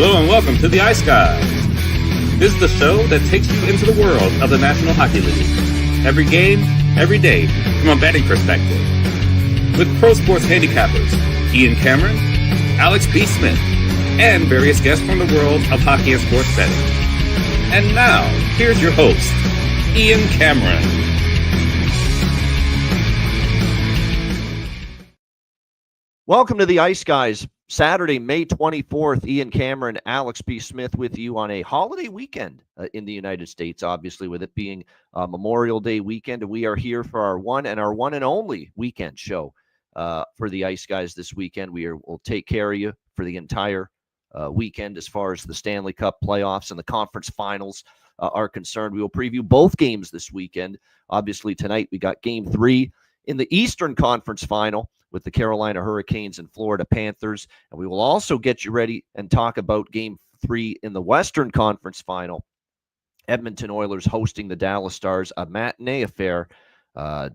Hello and welcome to the Ice Guys. This is the show that takes you into the world of the National Hockey League. Every game, every day, from a betting perspective. With pro sports handicappers, Ian Cameron, Alex P. Smith, and various guests from the world of hockey and sports betting. And now, here's your host, Ian Cameron. Welcome to the Ice Guys. Saturday, May 24th, Ian Cameron, Alex B. Smith with you on a holiday weekend in the United States, obviously, with it being Memorial Day weekend. And we are here for our one and only weekend show for the Ice Guys this weekend. We'll take care of you for the entire weekend as far as the Stanley Cup playoffs and the conference finals are concerned. We will preview both games this weekend. Obviously, tonight we got Game 3 in the Eastern Conference Final with the Carolina Hurricanes and Florida Panthers. And we will also get you ready and talk about Game 3 in the Western Conference Final. Edmonton Oilers hosting the Dallas Stars, a matinee affair.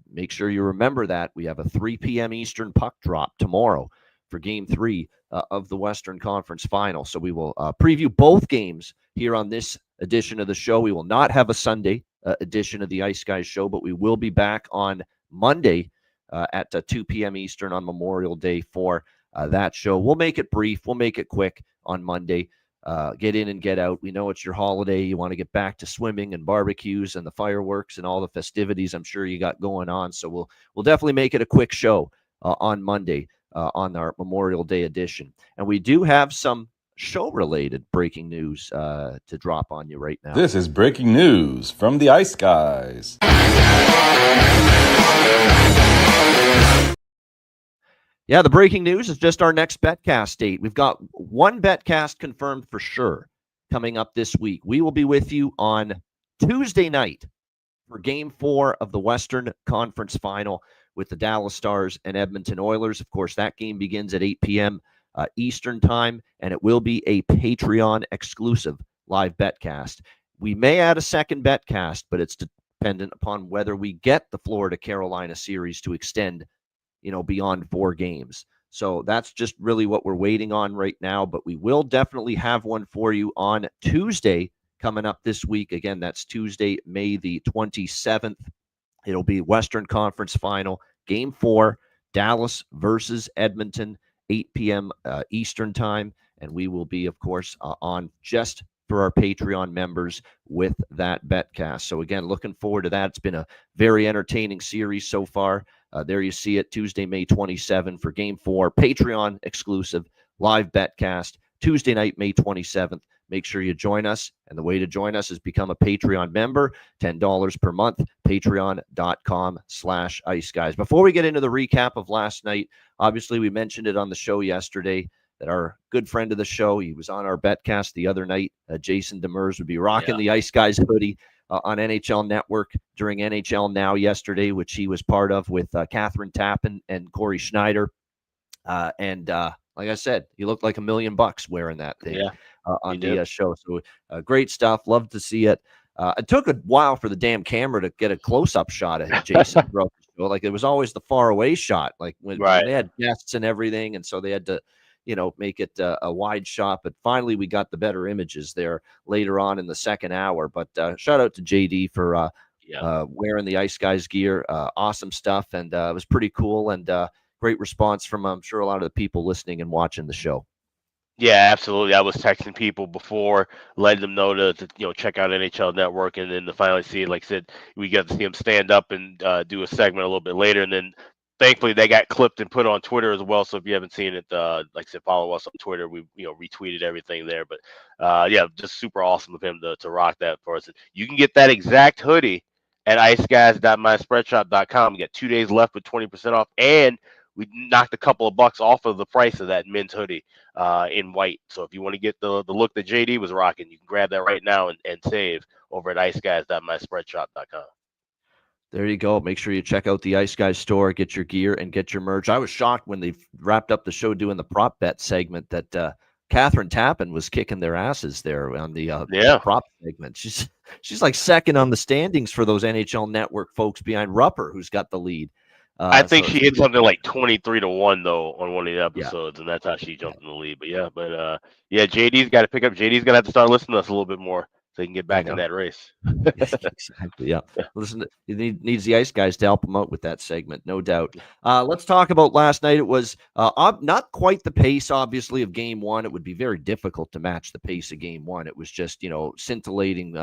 Make sure you remember that. We have a 3 p.m. Eastern puck drop tomorrow for Game 3 of the Western Conference Final. So we will preview both games here on this edition of the show. We will not have a Sunday edition of the Ice Guys show, but we will be back on Monday at 2 p.m. Eastern on Memorial Day for that show. We'll make it brief. We'll make it quick on Monday. Get in and get out. We know it's your holiday. You want to get back to swimming and barbecues and the fireworks and all the festivities I'm sure you got going on. So we'll definitely make it a quick show on Monday on our Memorial Day edition. And we do have some show-related breaking news to drop on you right now. This is breaking news from the Ice Guys. Yeah, the breaking news is just our next betcast date. We've got one betcast confirmed for sure coming up this week. We will be with you on Tuesday night for Game 4 of the Western Conference Final with the Dallas Stars and Edmonton Oilers. Of course, that game begins at 8 p.m. Eastern Time, and it will be a Patreon exclusive live betcast. We may add a second betcast, but it's dependent upon whether we get the Florida-Carolina series to extend beyond 4 games. So that's just really what we're waiting on right now, but we will definitely have one for you on Tuesday coming up this week. Again, that's Tuesday, May the 27th. It'll be Western Conference Final, Game 4, Dallas versus Edmonton, 8 p.m. Eastern Time, and we will be, of course, on just for our Patreon members with that betcast. So again, looking forward to that. It's been a very entertaining series so far. There you see it, Tuesday, May 27 for Game 4, Patreon exclusive live betcast, Tuesday night, May 27th. Make sure you join us, and the way to join us is become a Patreon member, $10 per month, patreon.com/iceguys. Before we get into the recap of last night, obviously we mentioned it on the show yesterday that our good friend of the show, he was on our betcast the other night, Jason Demers would be rocking the Ice Guys hoodie on NHL Network during NHL Now yesterday, which he was part of with Catherine Tappan and Corey Schneider. And like I said, he looked like $1 million wearing that thing on the show. So great stuff. Love to see it. It took a while for the damn camera to get a close-up shot of Jason throughout the show. Like, it was always the far-away shot, like when they had guests and everything, and so they had to make it a wide shot. But finally, we got the better images there later on in the second hour. But shout out to JD for wearing the Ice Guys gear. Awesome stuff. And it was pretty cool, and great response from, I'm sure, a lot of the people listening and watching the show. Yeah, absolutely. I was texting people before, letting them know to check out NHL Network, and then to finally see it. Like I said, we got to see him stand up and do a segment a little bit later, and then thankfully they got clipped and put on Twitter as well. So if you haven't seen it, like I said, follow us on Twitter. We retweeted everything there. But just super awesome of him to rock that for us. You can get that exact hoodie at iceguys.myspreadshop.com. We got 2 days left with 20% off, and we knocked a couple of bucks off of the price of that men's hoodie in white. So if you want to get the look that JD was rocking, you can grab that right now and save over at iceguys.myspreadshop.com. There you go. Make sure you check out the Ice Guys store, get your gear, and get your merch. I was shocked when they wrapped up the show doing the prop bet segment that Catherine Tappan was kicking their asses there on the prop segment. She's like second on the standings for those NHL Network folks behind Rupper, who's got the lead. I think So she hit something like 23-1 though on one of the yeah, episodes, and that's how she yeah, jumped in the lead. But yeah, JD's got to pick up. JD's gonna have to start listening to us a little bit more so he can get I back in know. that race. Exactly. Yeah. Listen, he needs the ice guys to help him out with that segment, no doubt. Let's talk about last night. It was not quite the pace, obviously, of game one. It would be very difficult to match the pace of game one. It was just, scintillating,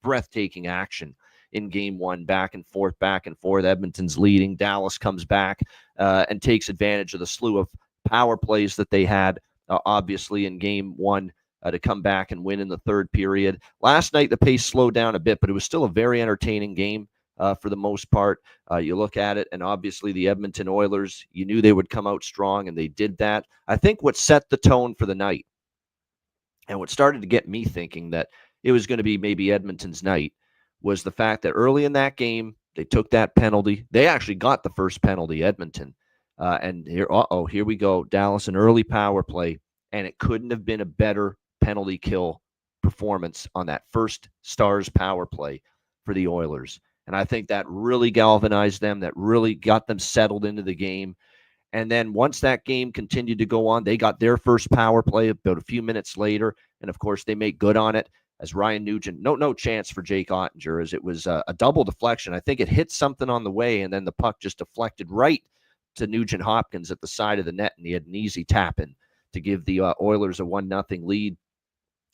breathtaking action in game one, back and forth, back and forth. Edmonton's leading. Dallas comes back and takes advantage of the slew of power plays that they had, obviously, in game one. To come back and win in the third period. Last night, the pace slowed down a bit, but it was still a very entertaining game for the most part. You look at it, and obviously the Edmonton Oilers, you knew they would come out strong, and they did that. I think what set the tone for the night, and what started to get me thinking that it was going to be maybe Edmonton's night, was the fact that early in that game, they took that penalty. They actually got the first penalty, Edmonton. And here we go. Dallas, an early power play, and it couldn't have been a better penalty kill performance on that first Stars power play for the Oilers. And I think that really galvanized them, that really got them settled into the game. And then once that game continued to go on, they got their first power play about a few minutes later. And of course, they make good on it as Ryan Nugent, no chance for Jake Ottinger, as it was a double deflection. I think it hit something on the way, and then the puck just deflected right to Nugent Hopkins at the side of the net, and he had an easy tap in to give the Oilers a 1-0 lead.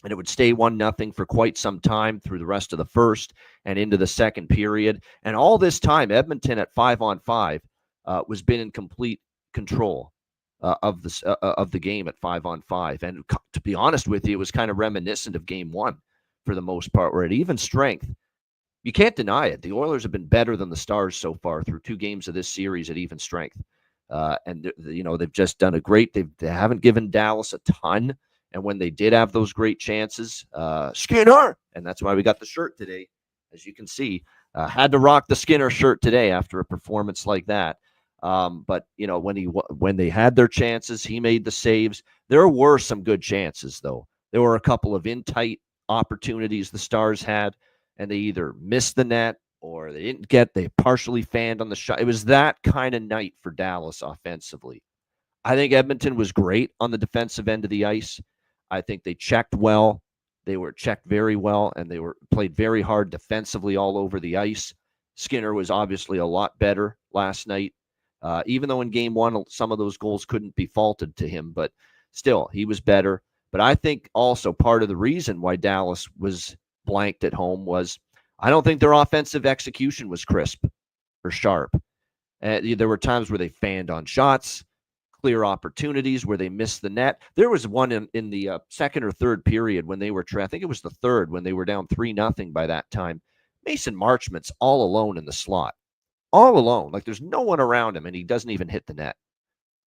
And it would stay 1-0 for quite some time through the rest of the first and into the second period. And all this time, Edmonton at 5-on-5 was been in complete control of the game at 5-on-5. And to be honest with you, it was kind of reminiscent of game one for the most part, where at even strength, you can't deny it. The Oilers have been better than the Stars so far through 2 games of this series at even strength. And they've just done a great. They haven't given Dallas a ton. And when they did have those great chances, Skinner, and that's why we got the shirt today, as you can see, had to rock the Skinner shirt today after a performance like that. But when they had their chances, he made the saves. There were some good chances, though. There were a couple of in-tight opportunities the Stars had, and they either missed the net or they partially fanned on the shot. It was that kind of night for Dallas offensively. I think Edmonton was great on the defensive end of the ice. I think they checked well. They were checked very well, and they were played very hard defensively all over the ice. Skinner was obviously a lot better last night, even though in game one, some of those goals couldn't be faulted to him, but still, he was better. But I think also part of the reason why Dallas was blanked at home was I don't think their offensive execution was crisp or sharp. There were times where they fanned on shots, clear opportunities where they missed the net. There was one in the second or third period when they were, I think it was the third, when they were down 3-0 by that time. Mason Marchment's all alone in the slot, all alone. Like there's no one around him, and he doesn't even hit the net.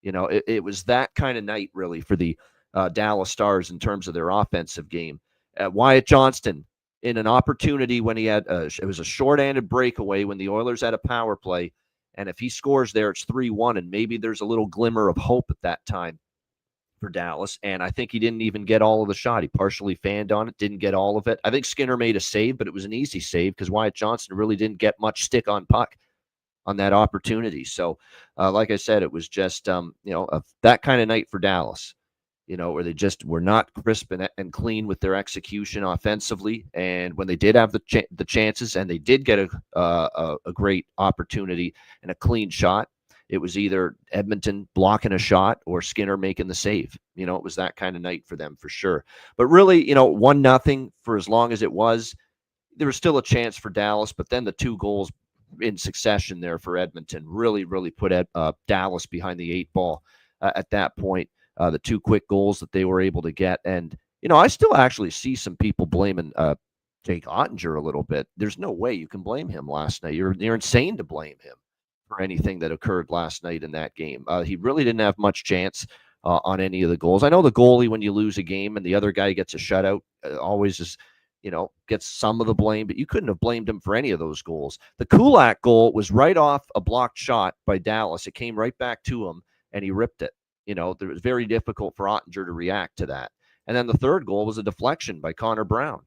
It was that kind of night really for the Dallas Stars in terms of their offensive game. Wyatt Johnston in an opportunity when he had, it was a short-handed breakaway when the Oilers had a power play. And if he scores there, it's 3-1, and maybe there's a little glimmer of hope at that time for Dallas. And I think he didn't even get all of the shot. He partially fanned on it, didn't get all of it. I think Skinner made a save, but it was an easy save because Wyatt Johnston really didn't get much stick on puck on that opportunity. So, like I said, it was just, that kind of night for Dallas. Where they just were not crisp and clean with their execution offensively. And when they did have the chances and they did get a great opportunity and a clean shot, it was either Edmonton blocking a shot or Skinner making the save. It was that kind of night for them for sure. But really, 1-0 for as long as it was, there was still a chance for Dallas. But then the 2 goals in succession there for Edmonton really, really put Dallas behind the 8 ball at that point. The 2 quick goals that they were able to get. And, I still actually see some people blaming Jake Ottinger a little bit. There's no way you can blame him last night. You're insane to blame him for anything that occurred last night in that game. He really didn't have much chance on any of the goals. I know the goalie, when you lose a game and the other guy gets a shutout, always just, gets some of the blame, but you couldn't have blamed him for any of those goals. The Kulak goal was right off a blocked shot by Dallas. It came right back to him, and he ripped it. It was very difficult for Ottinger to react to that. And then the third goal was a deflection by Connor Brown.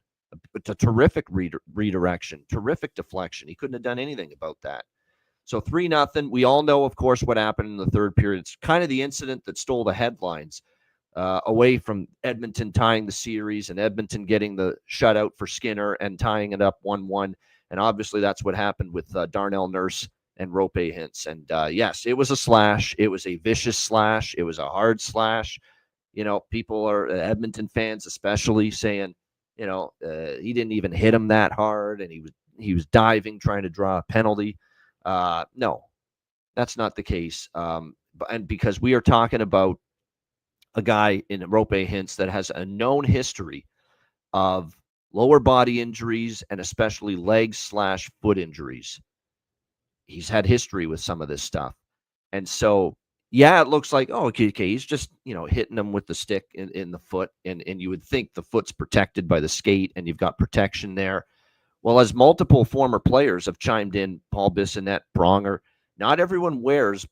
It's a terrific redirection, terrific deflection. He couldn't have done anything about that. So 3-0. We all know, of course, what happened in the third period. It's kind of the incident that stole the headlines away from Edmonton tying the series and Edmonton getting the shutout for Skinner and tying it up 1-1. And obviously that's what happened with Darnell Nurse and Rope Hintz. And yes, it was a slash. It was a vicious slash. It was a hard slash. People are Edmonton fans especially saying, he didn't even hit him that hard, and he was diving trying to draw a penalty. No, that's not the case. And because we are talking about a guy in Rope Hintz that has a known history of lower body injuries and especially leg/foot injuries. He's had history with some of this stuff. And so, yeah, it looks like, okay, he's just, hitting him with the stick in the foot. And you would think the foot's protected by the skate and you've got protection there. Well, as multiple former players have chimed in, Paul Bissonnette, Pronger, not everyone wears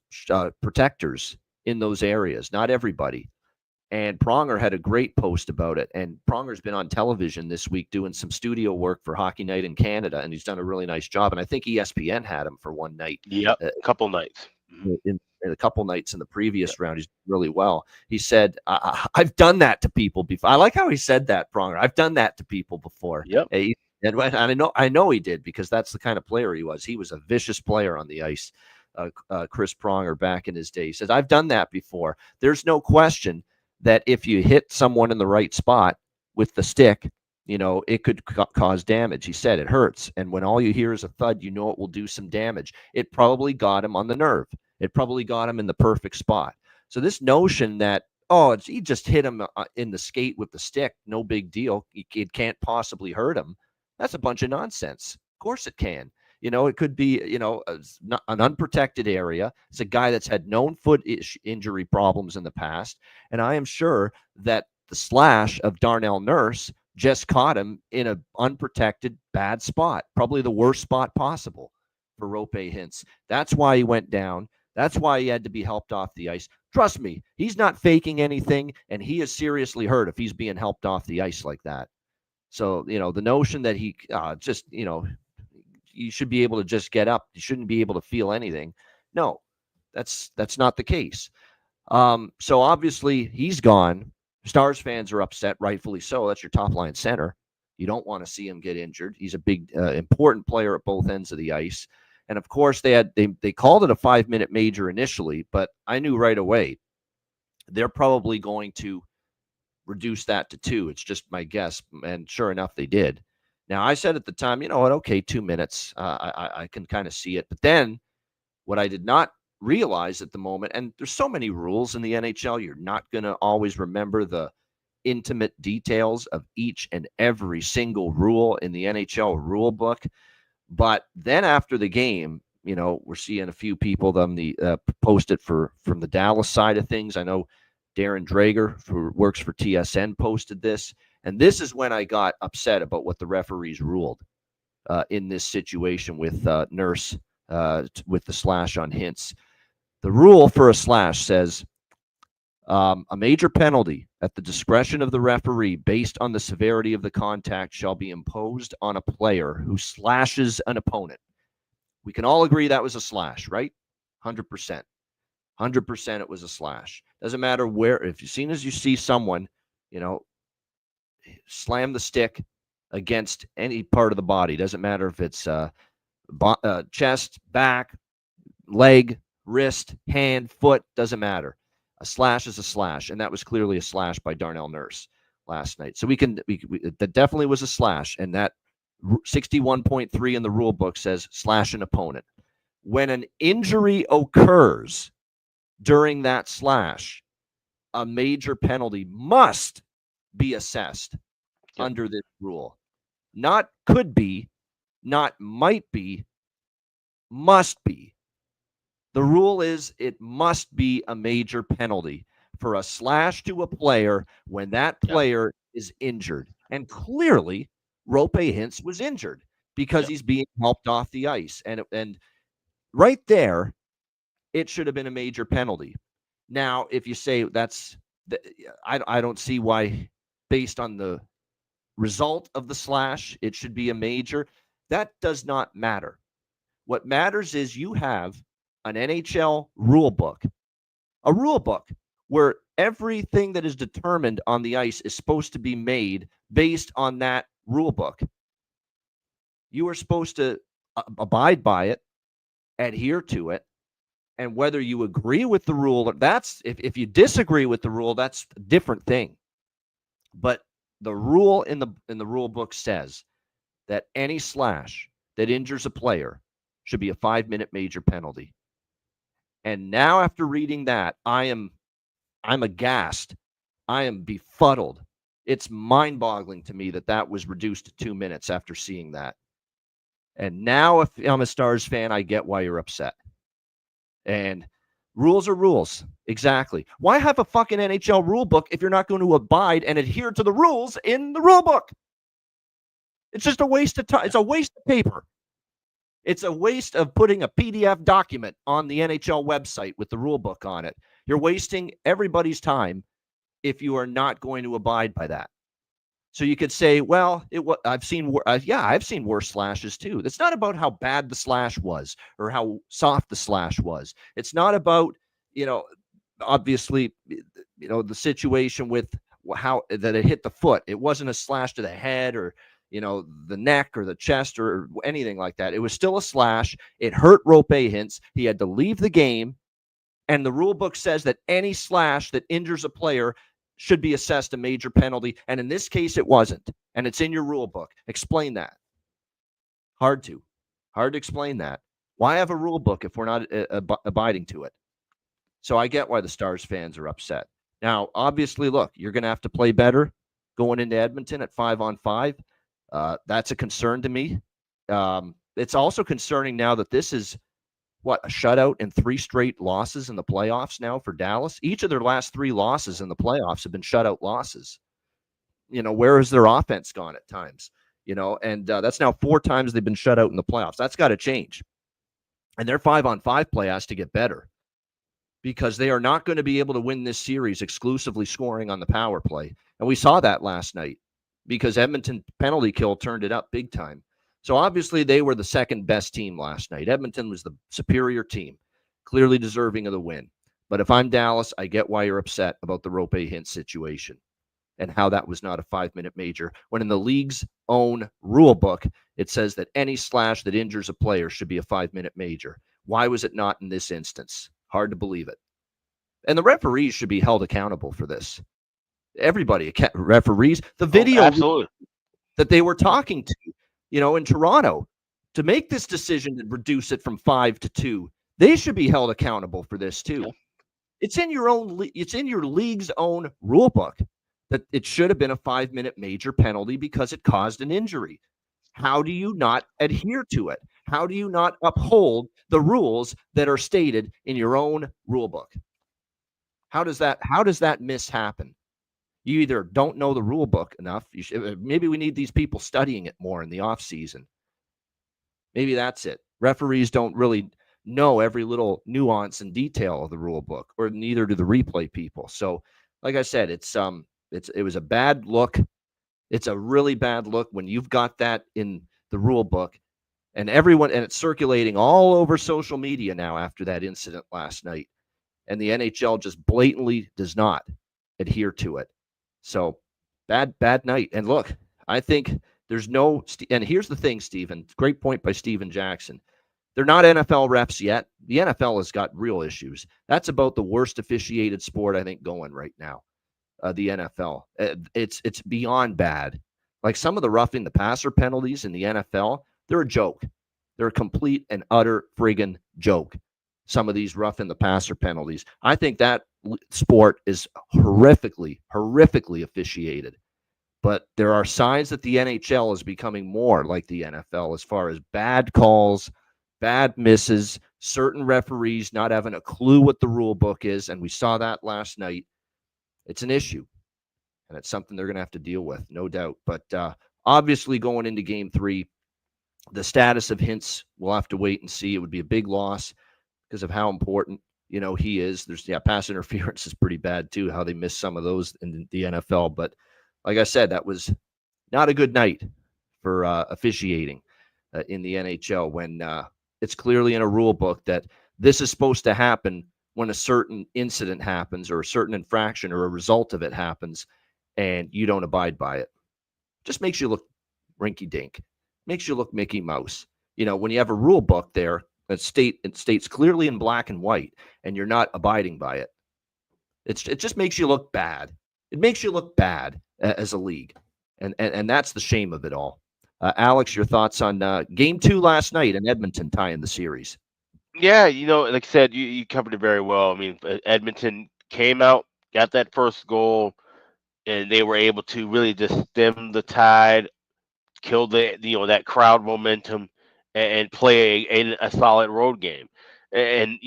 protectors in those areas. Not everybody. And Pronger had a great post about it. And Pronger's been on television this week doing some studio work for Hockey Night in Canada, and he's done a really nice job. And I think ESPN had him for one night. Yep, a couple nights. In a couple nights in the previous round. He's done really well. He said, I've done that to people before. I like how he said that, Pronger. I've done that to people before. Yep. And I know he did, because that's the kind of player he was. He was a vicious player on the ice. Chris Pronger back in his day. He says, I've done that before. There's no question that if you hit someone in the right spot with the stick, it could cause damage. He said it hurts. And when all you hear is a thud, it will do some damage. It probably got him on the nerve. It probably got him in the perfect spot. So this notion that, he just hit him in the skate with the stick, no big deal, it can't possibly hurt him, that's a bunch of nonsense. Of course it can. It could be, an unprotected area. It's a guy that's had known foot injury problems in the past. And I am sure that the slash of Darnell Nurse just caught him in an unprotected, bad spot, probably the worst spot possible for Rope Hintz. That's why he went down. That's why he had to be helped off the ice. Trust me, he's not faking anything, and he is seriously hurt if he's being helped off the ice like that. So, the notion that he you should be able to just get up. You shouldn't be able to feel anything. No, that's not the case. So obviously he's gone. Stars fans are upset, rightfully so. That's your top line center. You don't want to see him get injured. He's a big, important player at both ends of the ice. And of course they called it a 5-minute major initially, but I knew right away they're probably going to reduce that to 2. It's just my guess. And sure enough, they did. Now, I said at the time, okay, 2 minutes. I can kind of see it. But then what I did not realize at the moment, and there's so many rules in the NHL, you're not going to always remember the intimate details of each and every single rule in the NHL rule book. But then after the game, we're seeing a few people posted from the Dallas side of things. I know Darren Drager, who works for TSN, posted this. And this is when I got upset about what the referees ruled in this situation with Nurse with the slash on Hintz. The rule for a slash says a major penalty at the discretion of the referee based on the severity of the contact shall be imposed on a player who slashes an opponent. We can all agree that was a slash, right? 100%. 100% it was a slash. Doesn't matter where. As soon as you see someone, slam the stick against any part of the body. Doesn't matter if it's chest, back, leg, wrist, hand, foot, doesn't matter. A slash is a slash, and that was clearly a slash by Darnell Nurse last night. So that definitely was a slash, and that 61.3 in the rule book says slash an opponent. When an injury occurs during that slash, a major penalty must be assessed under this rule. Not could be, not might be, must be. The rule is it must be a major penalty for a slash to a player when that player is injured. And clearly, Rope Hintz was injured because he's being helped off the ice. And right there, it should have been a major penalty. Now, if you say I don't see why, based on the result of the slash, it should be a major. That does not matter. What matters is you have an NHL rule book, a rule book where everything that is determined on the ice is supposed to be made based on that rule book. You are supposed to abide by it, adhere to it, and whether you agree with the rule, that's if you disagree with the rule, that's a different thing. But the rule in the rule book says that any slash that injures a player should be a 5-minute major penalty. And now after reading that, I'm aghast. I am befuddled. It's mind-boggling to me that was reduced to 2 minutes after seeing that. And now if I'm a Stars fan, I get why you're upset. And rules are rules. Exactly. Why have a fucking NHL rule book if you're not going to abide and adhere to the rules in the rule book? It's just a waste of time. It's a waste of paper. It's a waste of putting a PDF document on the NHL website with the rule book on it. You're wasting everybody's time if you are not going to abide by that. So you could say, well, I've seen worse slashes too. It's not about how bad the slash was or how soft the slash was. It's not about, obviously, the situation with how that it hit the foot. It wasn't a slash to the head or, the neck or the chest or anything like that. It was still a slash. It hurt Rope Hintz. He had to leave the game. And the rule book says that any slash that injures a player should be assessed a major penalty. And in this case, it wasn't. And it's in your rule book. Explain that. Hard to explain that. Why have a rule book if we're not abiding to it? So I get why the Stars fans are upset. Now, obviously, look, you're going to have to play better going into Edmonton at 5-on-5. That's a concern to me. It's also concerning now that this is, a shutout and 3 straight losses in the playoffs now for Dallas. Each of their last 3 losses in the playoffs have been shutout losses. Where has their offense gone at times? And that's now 4 times they've been shut out in the playoffs. That's got to change. And their 5-on-5 play has to get better because they are not going to be able to win this series exclusively scoring on the power play. And we saw that last night because Edmonton penalty kill turned it up big time. So obviously they were the second best team last night. Edmonton was the superior team, clearly deserving of the win. But if I'm Dallas, I get why you're upset about the Rope Hintz situation and how that was not a 5-minute major, when in the league's own rule book, it says that any slash that injures a player should be a 5-minute major. Why was it not in this instance? Hard to believe it. And the referees should be held accountable for this. Everybody, referees, the video that they were talking to, in Toronto, to make this decision to reduce it from 5 to 2, they should be held accountable for this too. It's in your league's own rule book that it should have been a 5-minute major penalty because it caused an injury. How do you not adhere to it? How do you not uphold the rules that are stated in your own rule book? How does that miss happen? You either don't know the rule book enough. Maybe we need these people studying it more in the off season. Maybe that's it. Referees don't really know every little nuance and detail of the rule book, or neither do the replay people. So, like I said, it was a bad look. It's a really bad look when you've got that in the rule book, and it's circulating all over social media now after that incident last night, and the NHL just blatantly does not adhere to it. So bad night. And look, I think there's no, and here's the thing, Stephen, great point by Steven Jackson. They're not NFL refs yet. The NFL has got real issues. That's about the worst officiated sport, I think, going right now. The NFL. It's beyond bad. Like some of the roughing the passer penalties in the NFL, they're a joke. They're a complete and utter friggin' joke. Some of these roughing the passer penalties. I think that sport is horrifically officiated. But there are signs that the NHL is becoming more like the NFL as far as bad calls, bad misses, certain referees not having a clue what the rule book is. And we saw that last night. It's an issue. And it's something they're going to have to deal with, no doubt. But obviously going into Game 3, the status of Hintz, we'll have to wait and see. It would be a big loss because of how important, he is. There's pass interference is pretty bad too, how they miss some of those in the NFL. But like I said, that was not a good night for officiating in the NHL when It's clearly in a rule book that this is supposed to happen when a certain incident happens or a certain infraction or a result of it happens, and you don't abide by it. Just makes you look rinky dink, makes you look Mickey Mouse. When you have a rule book there that states clearly in black and white, and you're not abiding by it, it just makes you look bad. It makes you look bad as a league, and that's the shame of it all. Alex, your thoughts on Game 2 last night in Edmonton tying the series? Yeah, like I said, you covered it very well. I mean, Edmonton came out, got that first goal, and they were able to really just stem the tide, kill that crowd momentum, and play a solid road game. And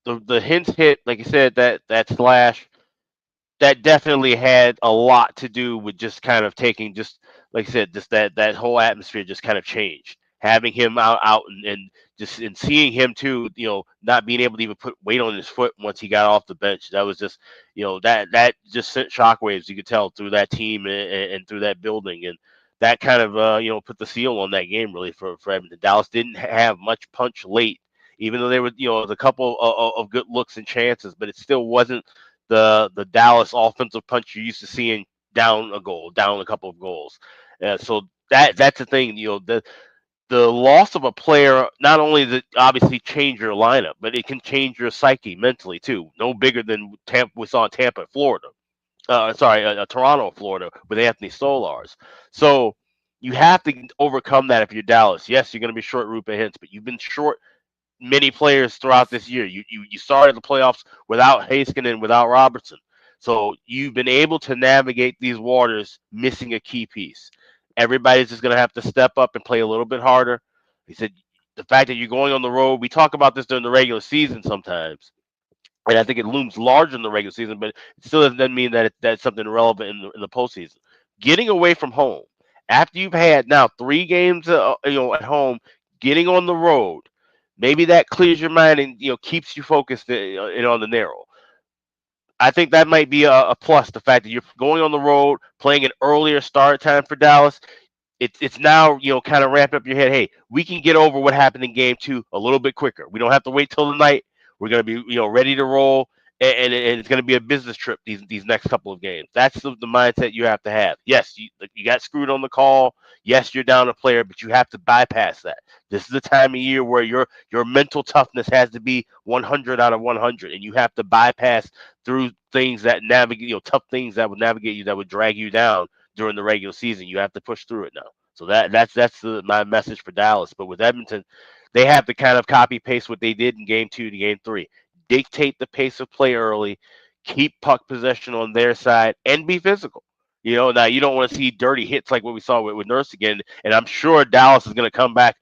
the hints hit, like I said, that slash that definitely had a lot to do with just kind of taking, just like I said, just that whole atmosphere just kind of changed. Having him out and just and seeing him too, not being able to even put weight on his foot once he got off the bench. That was just, that just sent shockwaves, you could tell, through that team and through that building. And that kind of put the seal on that game really for Edmonton. Dallas didn't have much punch late, even though there was a couple of good looks and chances, but it still wasn't the Dallas offensive punch you're used to seeing down a goal, down a couple of goals. So that's the thing. The loss of a player not only does it obviously change your lineup, but it can change your psyche mentally too. No bigger than Tampa. We saw in Tampa, Florida. Toronto, Florida, with Anthony Solars. So you have to overcome that if you're Dallas. Yes, you're going to be short Rupa Hintz, but you've been short many players throughout this year. You started the playoffs without Heiskanen, without Robertson. So you've been able to navigate these waters missing a key piece. Everybody's just going to have to step up and play a little bit harder. He said the fact that you're going on the road, we talk about this during the regular season sometimes, and I think it looms larger in the regular season, but it still doesn't mean that that's something relevant in the postseason. Getting away from home after you've had now 3 games, at home, getting on the road, maybe that clears your mind and keeps you focused on the narrow. I think that might be a plus. The fact that you're going on the road, playing an earlier start time for Dallas, it's now kind of ramp up your head. Hey, we can get over what happened in game 2 a little bit quicker. We don't have to wait till the night. We're gonna be ready to roll, and it's gonna be a business trip these next couple of games. That's the mindset you have to have. Yes, you got screwed on the call. Yes, you're down a player, but you have to bypass that. This is the time of year where your mental toughness has to be 100 out of 100, and you have to bypass through things that navigate tough things that would navigate you, that would drag you down during the regular season. You have to push through it now. So that's my message for Dallas. But with Edmonton, they have to kind of copy paste what they did in game 2 to game 3. Dictate the pace of play early, keep puck possession on their side, and be physical. Now you don't want to see dirty hits like what we saw with Nurse again. And I'm sure Dallas is going to come back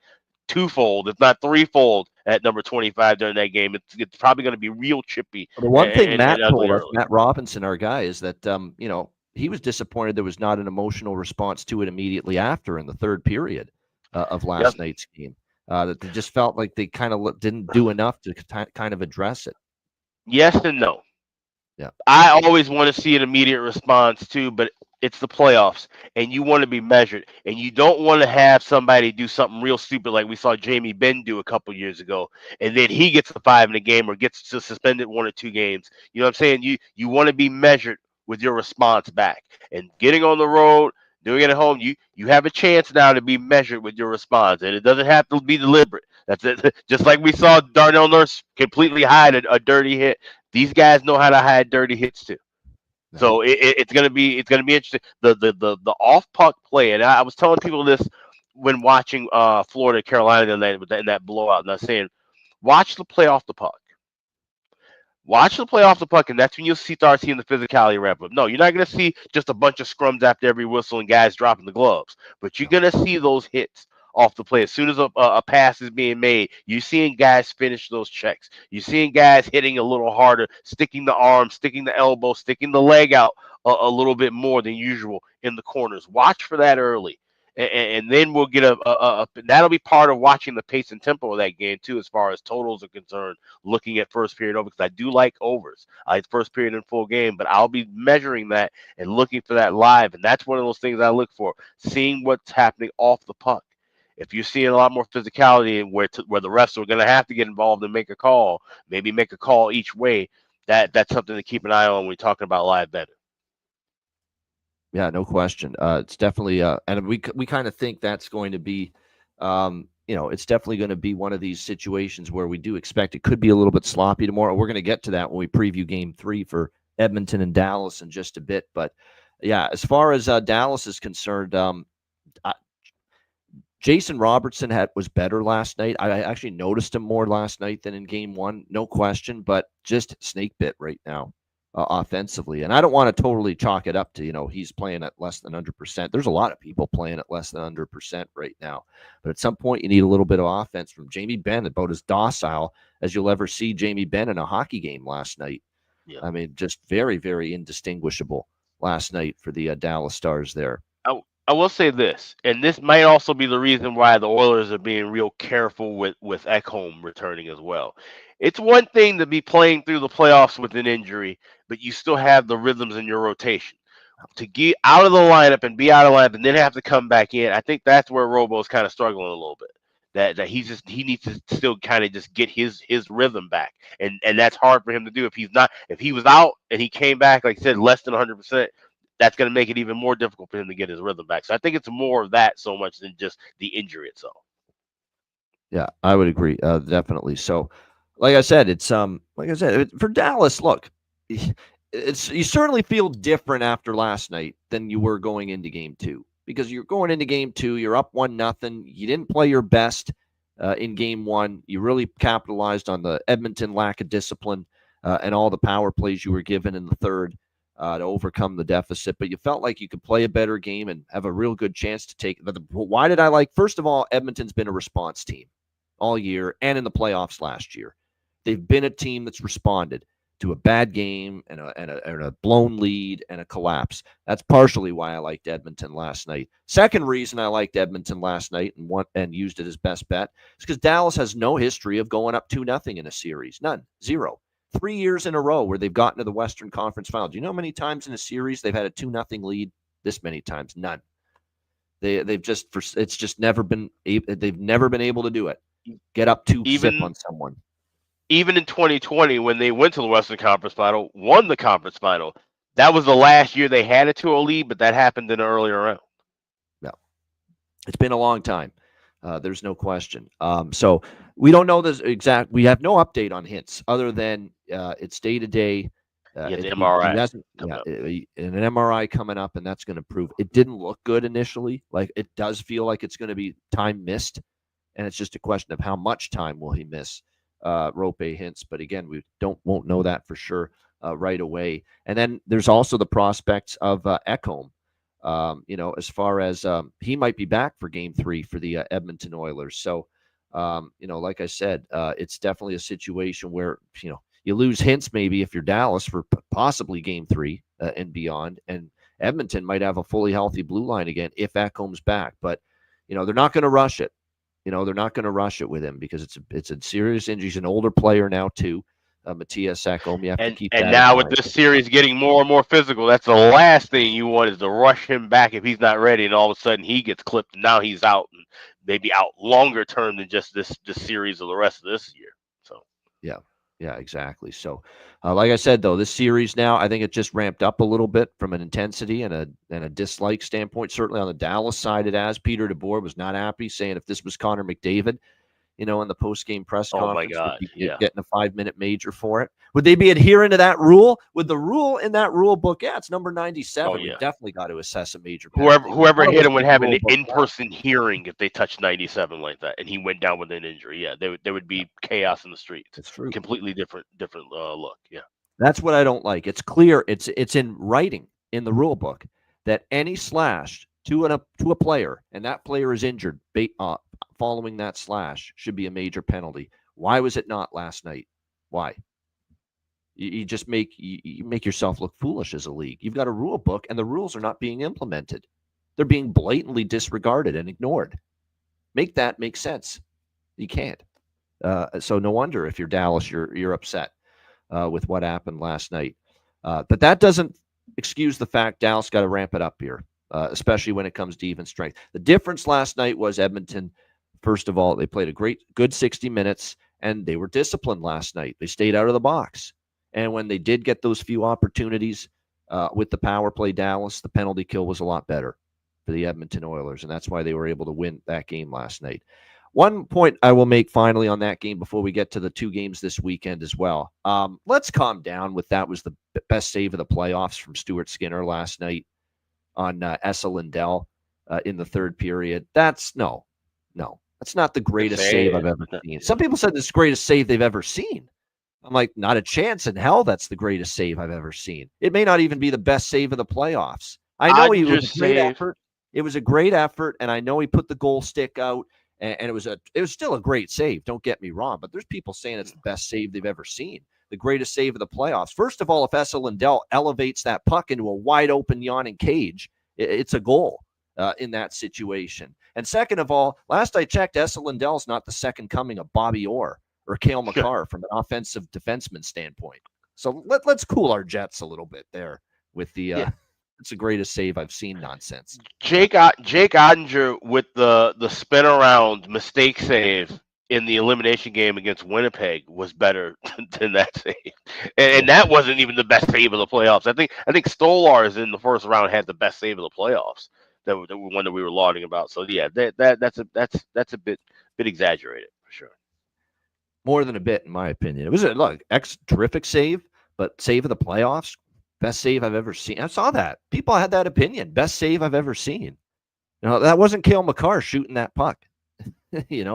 twofold, if not threefold, at number 25 during that game. It's probably going to be real chippy. The one thing Matt told us, early. Matt Robinson, our guy, is that he was disappointed there was not an emotional response to it immediately after in the third period of last night's game. That they just felt like they kind of didn't do enough to kind of address it. Yes and no. Yeah, I always want to see an immediate response too, but it's the playoffs, and you want to be measured, and you don't want to have somebody do something real stupid like we saw Jamie Benn do a couple years ago, and then he gets a 5 in a game or gets suspended 1 or 2 games. You know what I'm saying? You want to be measured with your response back, and getting on the road, doing it at home, you have a chance now to be measured with your response, and it doesn't have to be deliberate. That's it. Just like we saw Darnell Nurse completely hide a dirty hit. These guys know how to hide dirty hits too. So it's gonna be interesting. The off puck play, and I was telling people this when watching Florida Carolina in that blowout, and I was saying, watch the play off the puck. Watch the play off the puck, and that's when you'll start seeing the physicality ramp up. No, you're not going to see just a bunch of scrums after every whistle and guys dropping the gloves, but you're going to see those hits off the play. As soon as a pass is being made, you're seeing guys finish those checks. You're seeing guys hitting a little harder, sticking the arm, sticking the elbow, sticking the leg out a little bit more than usual in the corners. Watch for that early. And then we'll get that'll be part of watching the pace and tempo of that game too, as far as totals are concerned. Looking at first period over, because I do like overs. I like first period and full game, but I'll be measuring that and looking for that live, and that's one of those things I look for, seeing what's happening off the puck. If you're seeing a lot more physicality and where the refs are going to have to get involved and make a call, maybe make a call each way, that's something to keep an eye on when we're talking about live betting. Yeah, no question. It's definitely, and we kind of think that's going to be, it's definitely going to be one of these situations where we do expect it could be a little bit sloppy tomorrow. We're going to get to that when we preview Game 3 for Edmonton and Dallas in just a bit. But yeah, as far as Dallas is concerned, Jason Robertson was better last night. I actually noticed him more last night than in Game 1, no question. But just snake bit right now. Offensively. And I don't want to totally chalk it up to, he's playing at less than 100%. There's a lot of people playing at less than 100% right now. But at some point, you need a little bit of offense from Jamie Benn, about as docile as you'll ever see Jamie Benn in a hockey game last night. Yeah. I mean, just very, very indistinguishable last night for the Dallas Stars there. I will say this, and this might also be the reason why the Oilers are being real careful with Ekholm returning as well. It's one thing to be playing through the playoffs with an injury, but you still have the rhythms in your rotation. To get out of the lineup and be out of lineup and then have to come back in, I think that's where Robo's kind of struggling a little bit. That he needs to still kind of just get his rhythm back, and that's hard for him to do if he was out and he came back, like I said, less than 100%. That's going to make it even more difficult for him to get his rhythm back. So I think it's more of that so much than just the injury itself. Yeah, I would agree, definitely. So, like I said, for Dallas. Look, you certainly feel different after last night than you were going into Game 2, because you're going into Game 2, you're up 1-0. You didn't play your best in Game 1. You really capitalized on the Edmonton lack of discipline and all the power plays you were given in the third. To overcome the deficit, but you felt like you could play a better game and have a real good chance to take. But why did I like? First of all, Edmonton's been a response team all year and in the playoffs last year. They've been a team that's responded to a bad game and a blown lead and a collapse. That's partially why I liked Edmonton last night. Second reason I liked Edmonton last night and used it as best bet is because Dallas has no history of going up 2-0 in a series. None. Zero. 3 years in a row where they've gotten to the Western Conference Final. Do you know how many times in a series they've had a 2-0 lead? This many times? None. They've just never been. They've never been able to do it. Get up 2-0 on someone. Even in 2020, when they went to the Western Conference Final, won the conference final. That was the last year they had a 2-0 lead, but that happened in an earlier round. Yeah, it's been a long time. There's no question. So we don't know this exact. We have no update on Hintz other than it's day to day. The MRI. An MRI coming up, and that's going to prove it didn't look good initially. Like, it does feel like it's going to be time missed, and it's just a question of how much time will he miss, Rope Hintz. But again, we won't know that for sure right away. And then there's also the prospects of Ekholm. As far as he might be back for Game 3 for the Edmonton Oilers. So, like I said, it's definitely a situation where, you lose Hintz maybe if you're Dallas for possibly Game 3 and beyond. And Edmonton might have a fully healthy blue line again if Ekholm's back. But, they're not going to rush it. They're not going to rush it with him because it's a serious injury. He's an older player now, too. Matthias Ekholm. You have to keep that. And now with this series getting more and more physical, that's the last thing you want is to rush him back if he's not ready, and all of a sudden he gets clipped and now he's out, and maybe out longer term than just this series or the rest of this year. So yeah, exactly. So, like I said, though, this series now, I think it just ramped up a little bit from an intensity and a dislike standpoint. Certainly on the Dallas side, it has. Peter DeBoer was not happy, saying if this was Connor McDavid, in the post-game press conference, my God, getting a 5-minute major for it. Would they be adhering to that rule? Would the rule in that rule book, it's number 97. We definitely got to assess a major penalty. Whoever hit him would have an in-person hearing if they touched 97 like that, and he went down with an injury. Yeah, there would be chaos in the streets. It's true. Completely different look. Yeah, that's what I don't like. It's clear. It's in writing in the rule book that any slash to a player, and that player is injured following that slash, should be a major penalty. Why was it not last night? Why? You just make yourself look foolish as a league. You've got a rule book, and the rules are not being implemented. They're being blatantly disregarded and ignored. Make that make sense. You can't. So no wonder if you're Dallas, you're upset with what happened last night. But that doesn't excuse the fact Dallas got to ramp it up here. especially when it comes to even strength. The difference last night was Edmonton, first of all, they played a good 60 minutes, and they were disciplined last night. They stayed out of the box. And when they did get those few opportunities with the power play Dallas, the penalty kill was a lot better for the Edmonton Oilers, and that's why they were able to win that game last night. One point I will make finally on that game before we get to the two games this weekend as well. Let's calm down with that was the best save of the playoffs from Stuart Skinner last night on Esa Lindell in the third period. That's no. That's not the greatest save I've ever seen. Some people said it's the greatest save they've ever seen. I'm like, not a chance in hell that's the greatest save I've ever seen. It may not even be the best save of the playoffs. I know it was a great effort. It was a great effort, and I know he put the goal stick out, and it was still a great save. Don't get me wrong, but there's people saying it's the best save they've ever seen, the greatest save of the playoffs. First of all, if Esa Lindell elevates that puck into a wide open, yawning cage, it's a goal in that situation. And second of all, last I checked, Esa Lindell's not the second coming of Bobby Orr or Cale Makar from an offensive defenseman standpoint. So let's cool our jets a little bit there with the it's the greatest save I've seen nonsense. Jake Ottinger with the spin around mistake save in the elimination game against Winnipeg was better than that save, and that wasn't even the best save of the playoffs. I think Stolarz in the first round had the best save of the playoffs. That one that we were lauding about. So yeah, that's a bit exaggerated for sure. More than a bit, in my opinion. It was a terrific save, but save of the playoffs, best save I've ever seen. I saw that. People had that opinion. Best save I've ever seen. That wasn't Cale Makar shooting that puck. It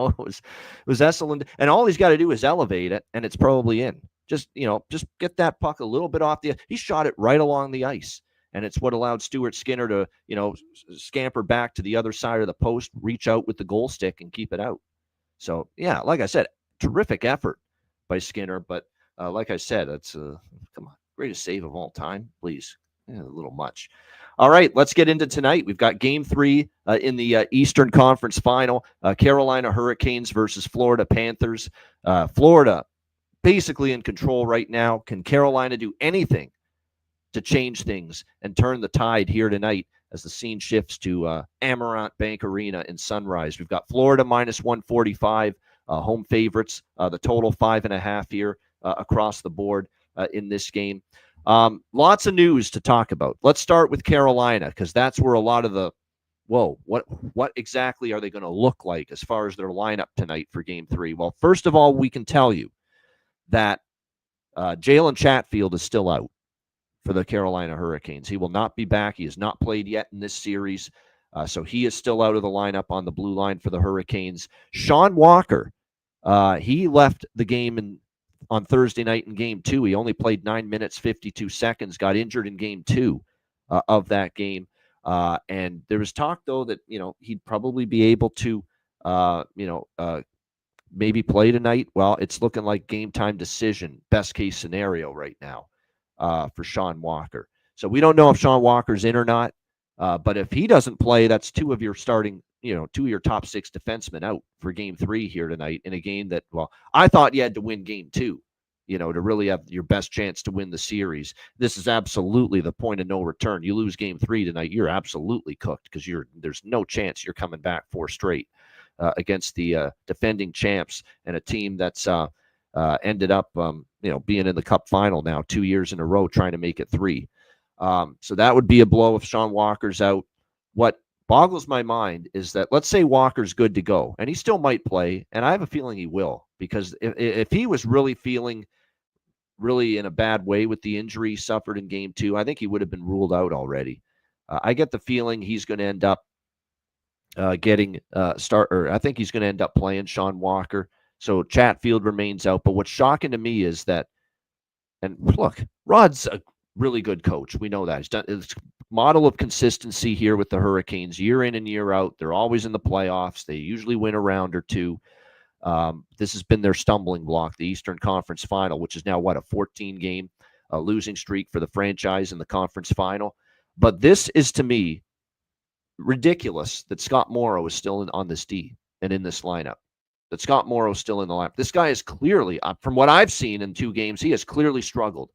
was Esa Lindell, and all he's got to do is elevate it, and it's probably in. Just get that puck a little bit off he shot it right along the ice. And it's what allowed Stuart Skinner to, scamper back to the other side of the post, reach out with the goal stick and keep it out. So, yeah, like I said, terrific effort by Skinner. But like I said, it's come on, greatest save of all time, please. A little much. All right, let's get into tonight. We've got Game 3 in the Eastern Conference Final. Carolina Hurricanes versus Florida Panthers. Florida basically in control right now. Can Carolina do anything to change things and turn the tide here tonight as the scene shifts to Amerant Bank Arena in Sunrise? We've got Florida minus 145, home favorites, the total 5.5 here across the board in this game. Lots of news to talk about. Let's start with Carolina because that's where a lot of the, what exactly are they going to look like as far as their lineup tonight for Game 3? Well, first of all, we can tell you that Jalen Chatfield is still out for the Carolina Hurricanes. He will not be back. He has not played yet in this series. So he is still out of the lineup on the blue line for the Hurricanes. Sean Walker, he left the game on Thursday night in Game 2. He only played 9 minutes, 52 seconds, got injured in Game 2 of that game. And there was talk, though, that, he'd probably be able to, maybe play tonight. Well, it's looking like game time decision, best case scenario right now. For Sean Walker. So we don't know if Sean Walker's in or not, but if he doesn't play, that's two of your starting, two of your top 6 defensemen out for Game 3 here tonight in a game that, I thought you had to win Game 2, to really have your best chance to win the series. This is absolutely the point of no return. You lose Game 3 tonight, you're absolutely cooked because there's no chance you're coming back 4 straight against the defending champs and a team that's ended up, being in the Cup final now 2 years in a row, trying to make it 3. So that would be a blow if Sean Walker's out. What boggles my mind is that, let's say Walker's good to go, and he still might play, and I have a feeling he will, because if he was really feeling really in a bad way with the injury he suffered in Game 2, I think he would have been ruled out already. I get the feeling he's going to end up I think he's going to end up playing Sean Walker. So Chatfield remains out. But what's shocking to me is that, and look, Rod's a really good coach. We know that. He's done his model of consistency here with the Hurricanes year in and year out. They're always in the playoffs. They usually win a round or two. This has been their stumbling block, the Eastern Conference Final, which is now, a 14-game losing streak for the franchise in the conference final. But this is, to me, ridiculous that Scott Morrow is still on this D and in this lineup. That Scott Morrow is still in the lineup. This guy is clearly, from what I've seen in 2 games, he has clearly struggled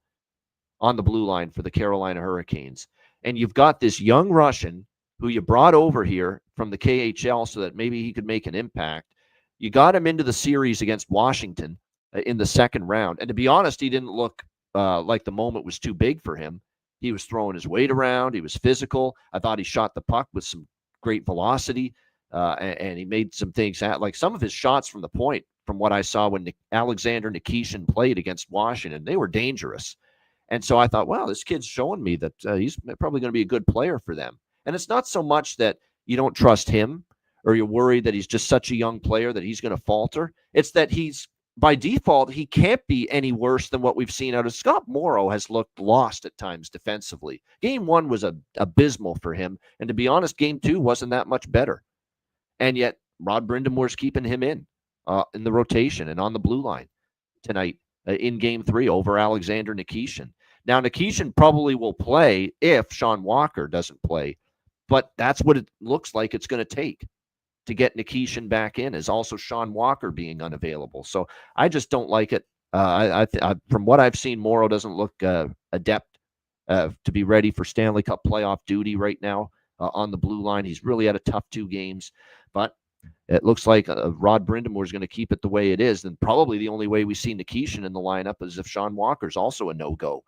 on the blue line for the Carolina Hurricanes. And you've got this young Russian who you brought over here from the KHL so that maybe he could make an impact. You got him into the series against Washington in the second round. And to be honest, he didn't look like the moment was too big for him. He was throwing his weight around. He was physical. I thought he shot the puck with some great velocity, and he made some things like some of his shots from the point, from what I saw when Alexander Nikishin played against Washington, they were dangerous. And so I thought, wow, this kid's showing me that he's probably going to be a good player for them. And it's not so much that you don't trust him or you're worried that he's just such a young player that he's going to falter. It's that he's, by default, he can't be any worse than what we've seen out of Scott Morrow. Has looked lost at times defensively. Game 1 was abysmal for him. And to be honest, Game 2 wasn't that much better. And yet Rod Brindamore's keeping him in the rotation and on the blue line tonight in Game 3 over Alexander Nikishin. Now, Nikishin probably will play if Sean Walker doesn't play, but that's what it looks like it's going to take to get Nikishin back in, is also Sean Walker being unavailable. So I just don't like it. From what I've seen, Morrow doesn't look adept to be ready for Stanley Cup playoff duty right now on the blue line. He's really had a tough 2 games, but it looks like Rod Brindamore is going to keep it the way it is. And probably the only way we see Nikishin in the lineup is if Sean Walker's also a no-go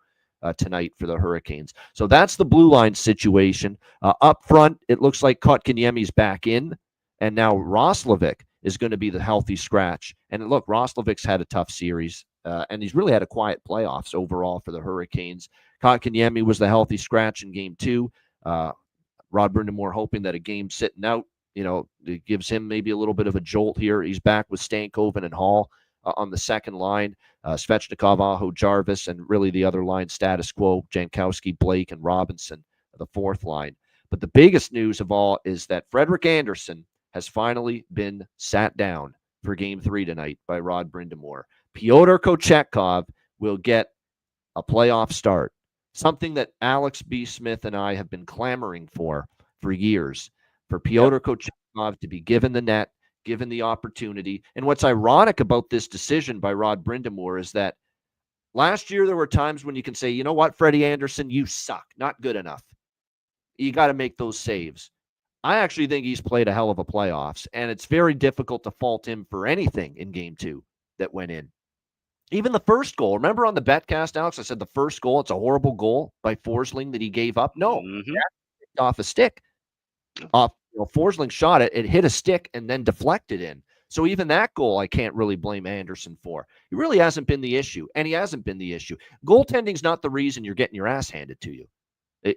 tonight for the Hurricanes. So that's the blue line situation. Up front, it looks like Kotkaniemi's back in, and now Roslovic is going to be the healthy scratch. And look, Roslovic's had a tough series, and he's really had a quiet playoffs overall for the Hurricanes. Kotkaniemi was the healthy scratch in Game 2. Rod Brindamore hoping that a game sitting out, it gives him maybe a little bit of a jolt here. He's back with Stankoven and Hall on the second line. Svechnikov, Aho, Jarvis, and really the other line status quo, Jankowski, Blake, and Robinson, the fourth line. But the biggest news of all is that Frederik Andersen has finally been sat down for Game 3 tonight by Rod Brindamore. Pyotr Kochetkov will get a playoff start, something that Alex B. Smith and I have been clamoring for years, for Pyotr Kochetkov to be given the net, given the opportunity. And what's ironic about this decision by Rod Brindamore is that last year there were times when you can say, you know what, Freddie Andersen, you suck, not good enough. You got to make those saves. I actually think he's played a hell of a playoffs, and it's very difficult to fault him for anything in Game 2 that went in. Even the first goal. Remember on the betcast, Alex, I said the first goal, it's a horrible goal by Forsling that he gave up. No, off a stick. Forsling shot it. It hit a stick and then deflected in. So even that goal, I can't really blame Andersen for. He really hasn't been the issue, and he hasn't been the issue. Goaltending's not the reason you're getting your ass handed to you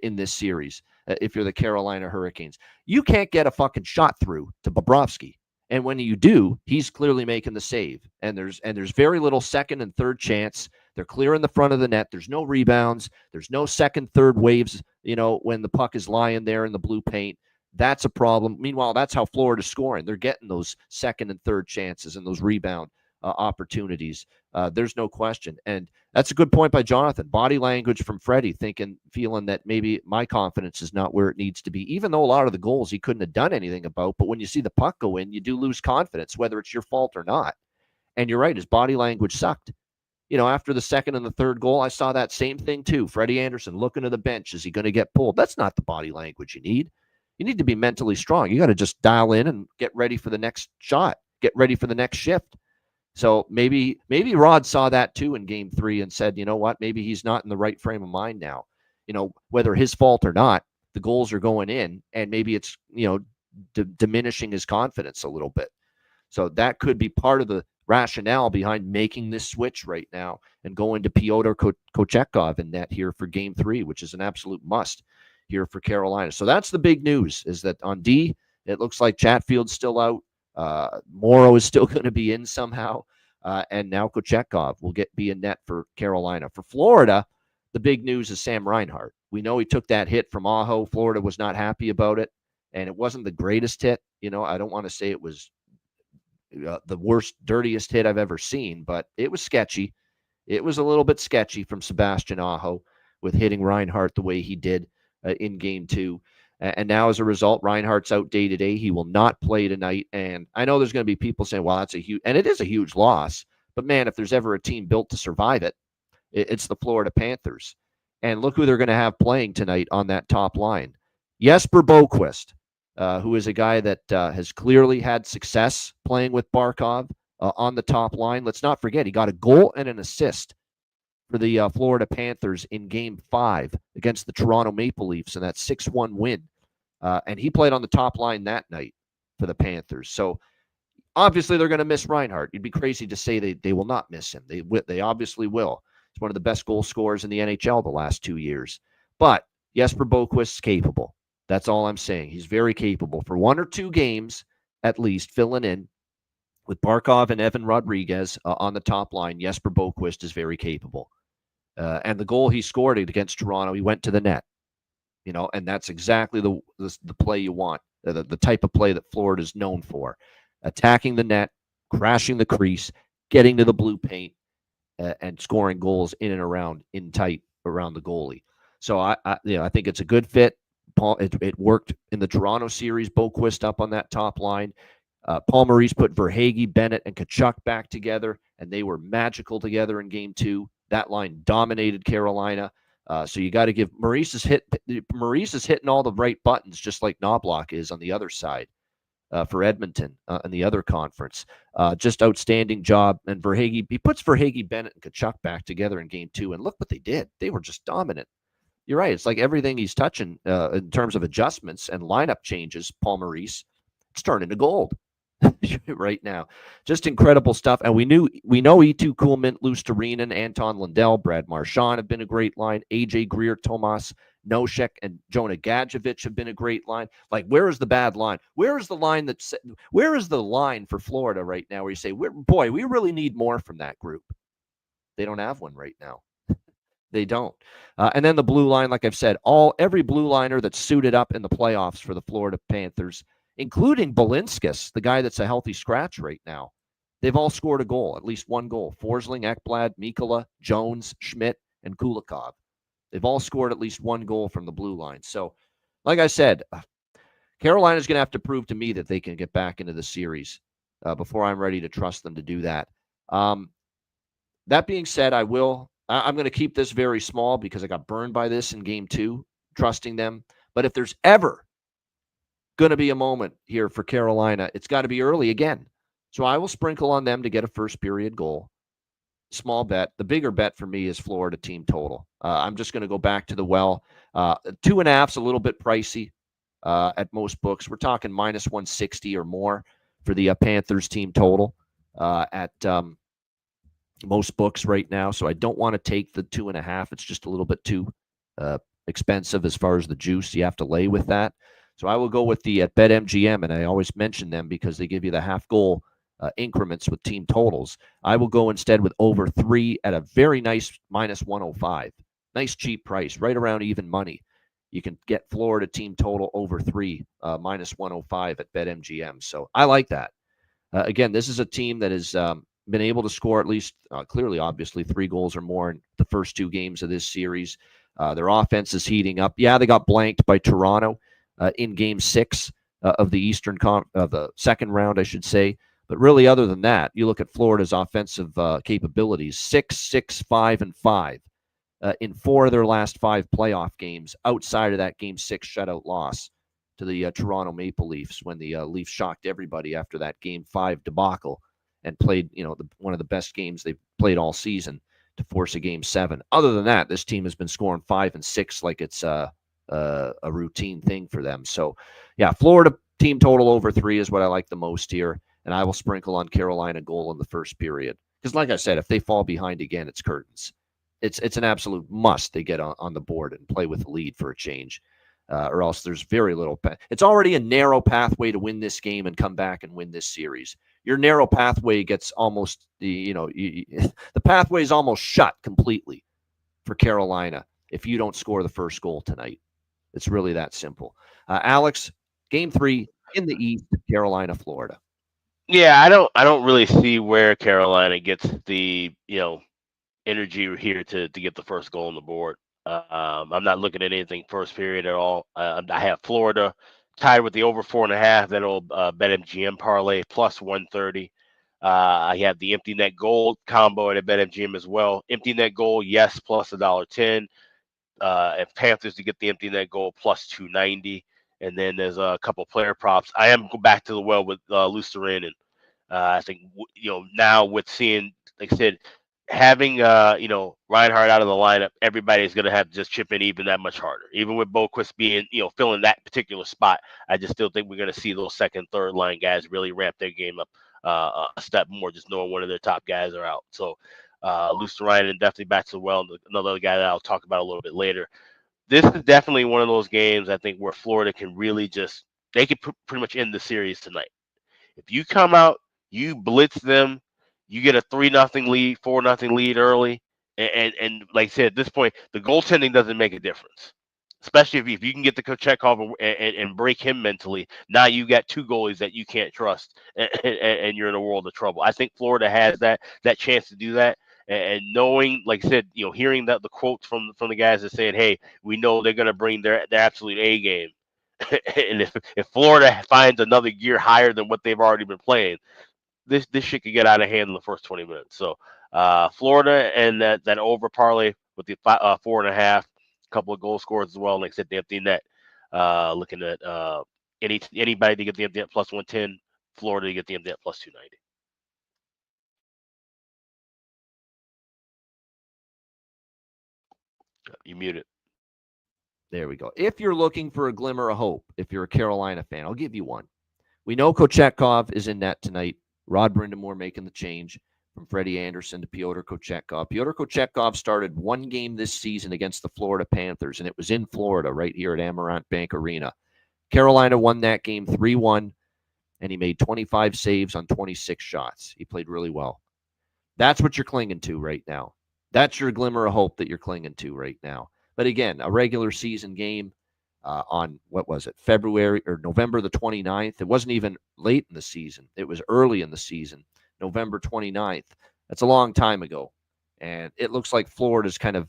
in this series. If you're the Carolina Hurricanes, you can't get a fucking shot through to Bobrovsky. And when you do, he's clearly making the save. And there's very little second and third chance. They're clear in the front of the net. There's no rebounds. There's no second, third waves, when the puck is lying there in the blue paint. That's a problem. Meanwhile, that's how Florida's scoring. They're getting those second and third chances and those rebound opportunities. There's no question. And that's a good point by Jonathan. Body language from Freddie, feeling that maybe my confidence is not where it needs to be, even though a lot of the goals he couldn't have done anything about. But when you see the puck go in, you do lose confidence, whether it's your fault or not. And you're right, his body language sucked. After the second and the third goal, I saw that same thing too. Freddie Andersen looking to the bench. Is he going to get pulled? That's not the body language you need. You need to be mentally strong. You got to just dial in and get ready for the next shot, get ready for the next shift. So maybe Rod saw that too in Game 3 and said, you know what, maybe he's not in the right frame of mind now. Whether his fault or not, the goals are going in, and maybe it's, diminishing his confidence a little bit. So that could be part of the rationale behind making this switch right now and going to Pyotr Kochetkov in net here for Game 3, which is an absolute must here for Carolina. So that's the big news, is that on D, it looks like Chatfield's still out. Morrow is still going to be in somehow. And now Kochetkov will be in net for Carolina. For Florida, the big news is Sam Reinhart. We know he took that hit from Aho. Florida was not happy about it, and it wasn't the greatest hit. I don't want to say it was the worst, dirtiest hit I've ever seen, but it was sketchy. It was a little bit sketchy from Sebastian Aho with hitting Reinhart the way he did in Game 2. And now, as a result, Reinhart's out day to day. He will not play tonight. And I know there's going to be people saying, well, that's a huge, and it is a huge loss. But man, if there's ever a team built to survive it, it's the Florida Panthers. And look who they're going to have playing tonight on that top line. Jesper Boquist, who is a guy that has clearly had success playing with Barkov on the top line. Let's not forget, he got a goal and an assist for the Florida Panthers in Game 5 against the Toronto Maple Leafs in that 6-1 win. And he played on the top line that night for the Panthers. So obviously they're going to miss Reinhart. You'd be crazy to say they will not miss him. They obviously will. He's one of the best goal scorers in the NHL the last 2 years. But Jesper Boquist's capable. That's all I'm saying. He's very capable. For 1 or 2 games, at least, filling in with Barkov and Evan Rodriguez on the top line, Jesper Boquist is very capable. And the goal he scored against Toronto, he went to the net. And that's exactly the play you want, the type of play that Florida is known for. Attacking the net, crashing the crease, getting to the blue paint, and scoring goals in and around, in tight around the goalie. So I think it's a good fit. It worked in the Toronto series. Boquist up on that top line. Paul Maurice put Verhaeghe, Bennett, and Tkachuk back together, and they were magical together in Game 2. That line dominated Carolina. So you got to give Maurice is hitting all the right buttons, just like Knobloch is on the other side for Edmonton in the other conference. Just outstanding job. And Verhaeghe, he puts Verhaeghe, Bennett, and Tkachuk back together in Game 2, and look what they did. They were just dominant. You're right. It's like everything he's touching in terms of adjustments and lineup changes, Paul Maurice, it's turning to gold right now. Just incredible stuff. And we know E2 Kuhlman, Lusterinen, Anton Lundell, Brad Marchand have been a great line. AJ Greer, Tomas Nosek, and Jonah Gadjevich have been a great line. Like, where is the bad line? Where is the line for Florida right now where you say, we really need more from that group? They don't have one right now. They don't. And then the blue line, like I've said, every blue liner that's suited up in the playoffs for the Florida Panthers, including Balinskis, the guy that's a healthy scratch right now, they've all scored a goal, at least one goal. Forsling, Ekblad, Mikkola, Jones, Schmidt, and Kulikov. They've all scored at least one goal from the blue line. So, like I said, Carolina's going to have to prove to me that they can get back into the series before I'm ready to trust them to do that. That being said, I'm going to keep this very small because I got burned by this in Game 2, trusting them. But if there's ever going to be a moment here for Carolina, it's got to be early again. So I will sprinkle on them to get a first period goal. Small bet. The bigger bet for me is Florida team total. I'm just going to go back to the well. 2.5's a little bit pricey at most books. We're talking minus 160 or more for the Panthers team total at most books right now. So I don't want to take the 2.5. It's just a little bit too expensive as far as the juice you have to lay with that. So I will go with the at BetMGM, and I always mention them because they give you the half goal increments with team totals. I will go instead with over 3 at a very nice minus 105. Nice cheap price, right around even money. You can get Florida team total over 3 minus 105 at BetMGM. So I like that. Again, this is a team that has been able to score at least clearly, obviously, 3 goals or more in the first 2 games of this series. Their offense is heating up. Yeah, they got blanked by Toronto in Game 6 of the the second round, I should say. But really, other than that, you look at Florida's offensive capabilities: 6, 5, and 5 in 4 of their last 5 playoff games. Outside of that Game 6 shutout loss to the Toronto Maple Leafs, when the Leafs shocked everybody after that Game 5 debacle and played, one of the best games they've played all season to force a Game 7. Other than that, this team has been scoring 5 and 6 like it's a routine thing for them. So, yeah, Florida team total over 3 is what I like the most here, and I will sprinkle on Carolina goal in the first period. Because, like I said, if they fall behind again, it's curtains. It's an absolute must they get on the board and play with the lead for a change, or else there's very little. It's already a narrow pathway to win this game and come back and win this series. Your narrow pathway gets almost, the pathway is almost shut completely for Carolina if you don't score the first goal tonight. It's really that simple. Alex, Game 3 in the East, Carolina, Florida. Yeah, I don't really see where Carolina gets the energy here to get the first goal on the board. I'm not looking at anything first period at all. I have Florida tied with the over 4.5. That'll BetMGM parlay plus 130. I have the empty net goal combo at BetMGM as well. Empty net goal, yes, plus $1.10. and Panthers to get the empty net goal plus 290. And then there's a couple player props. I am go back to the well with Lucian. I think now with seeing, like I said, having Reinhardt out of the lineup, everybody's going to have to just chip in even that much harder. Even with Boquist being filling that particular spot, I just still think we're going to see those second, third line guys really ramp their game up a step more, just knowing one of their top guys are out. So Ryan definitely back to the well. Another guy that I'll talk about a little bit later. This is definitely one of those games I think where Florida can really they could pretty much end the series tonight. If you come out, you blitz them, you get a 3-0 lead, 4-0 lead early, and like I said, at this point, the goaltending doesn't make a difference. Especially if you can get the Kochetkov and break him mentally. Now you got two goalies that you can't trust, and you're in a world of trouble. I think Florida has that chance to do that. And knowing, like I said, hearing the quotes from the guys that saying, "Hey, we know they're going to bring their absolute A game," and if Florida finds another gear higher than what they've already been playing, this shit could get out of hand in the first 20 minutes. So Florida and that over parlay with the 4.5, couple of goal scores as well. Like I said, the empty net. Looking at anybody to get the empty net plus 110, Florida to get the empty net plus 290. You muted. There we go. If you're looking for a glimmer of hope, if you're a Carolina fan, I'll give you one. We know Kochetkov is in net tonight. Rod Brindamore making the change from Freddie Anderson to Pyotr Kochetkov. Pyotr Kochetkov started one game this season against the Florida Panthers, and it was in Florida right here at Amerant Bank Arena. Carolina won that game 3-1, and he made 25 saves on 26 shots. He played really well. That's what you're clinging to right now. That's your glimmer of hope that you're clinging to right now. But again, a regular season game on, what was it, February or November the 29th. It wasn't even late in the season. It was early in the season, November 29th. That's a long time ago. And it looks like Florida's kind of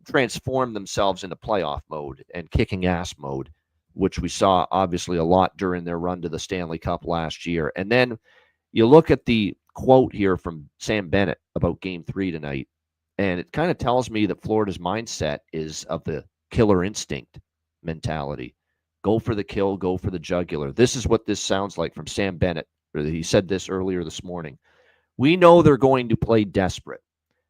transformed themselves into playoff mode and kicking ass mode, which we saw obviously a lot during their run to the Stanley Cup last year. And then you look at the quote here from Sam Bennett about Game 3 tonight, and it kind of tells me that Florida's mindset is of the killer instinct mentality. Go for the kill, go for the jugular. This is what this sounds like from Sam Bennett. He said this earlier this morning. We know they're going to play desperate.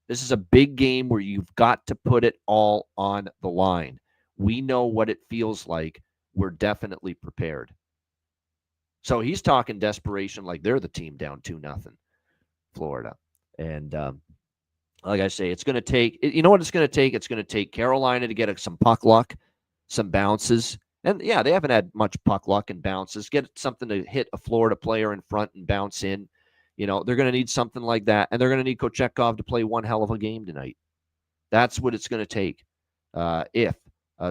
This is a big game where you've got to put it all on the line. We know what it feels like. We're definitely prepared. So he's talking desperation like they're the team down 2-0, Florida. And like I say, it's going to take, you know what it's going to take? It's going to take Carolina to get some puck luck, some bounces. And yeah, they haven't had much puck luck and bounces. Get something to hit a Florida player in front and bounce in. They're going to need something like that. And they're going to need Kochetkov to play one hell of a game tonight. That's what it's going to take if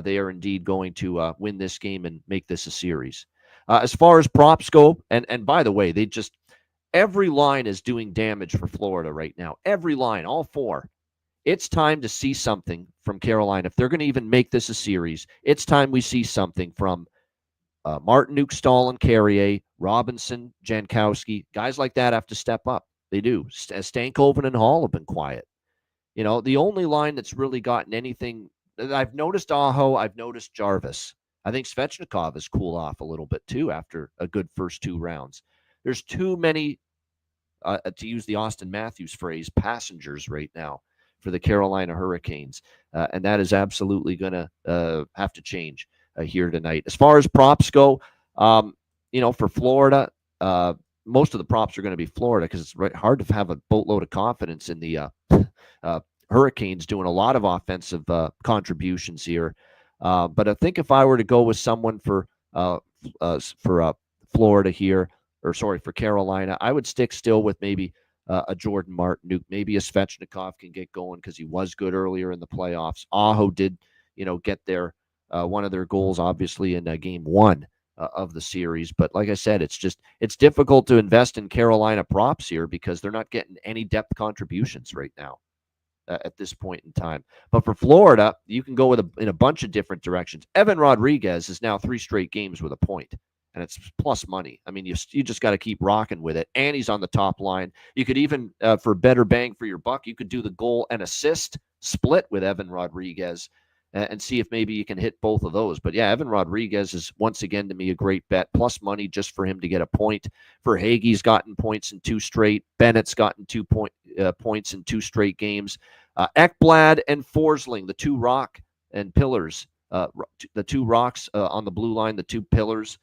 they are indeed going to win this game and make this a series. As far as props go, and by the way, every line is doing damage for Florida right now. Every line, all four. It's time to see something from Carolina. If they're going to even make this a series, it's time we see something from Martin, Stahl, and Carrier, Robinson, Jankowski. Guys like that have to step up. They do. Stankoven and Hall have been quiet. The only line that's really gotten anything, I've noticed Aho, I've noticed Jarvis. I think Svechnikov has cooled off a little bit too after a good first two rounds. There's too many, to use the Austin Matthews phrase, passengers right now for the Carolina Hurricanes. And that is absolutely going to have to change here tonight. As far as props go, for Florida, most of the props are going to be Florida because it's hard to have a boatload of confidence in the Hurricanes doing a lot of offensive contributions here. But I think if I were to go with someone for Florida here, for Carolina, I would stick still with maybe a Jordan Martin. Maybe a Svechnikov can get going because he was good earlier in the playoffs. Aho did, get their one of their goals, obviously, in Game 1 of the series. But like I said, it's difficult to invest in Carolina props here because they're not getting any depth contributions right now. At this point in time. But for Florida, you can go in a bunch of different directions. Evan Rodriguez is now 3 straight games with a point, and it's plus money. I mean, you just got to keep rocking with it. And he's on the top line. You could even, for better bang for your buck, you could do the goal and assist split with Evan Rodriguez and see if maybe you can hit both of those. But yeah, Evan Rodriguez is once again to me a great bet, plus money just for him to get a point. Verhaeghe's gotten points in 2 straight. Bennett's gotten 2 points in 2 straight games. Ekblad and Forsling, the 2 rock and pillars, the 2 rocks on the blue line, the 2 pillars,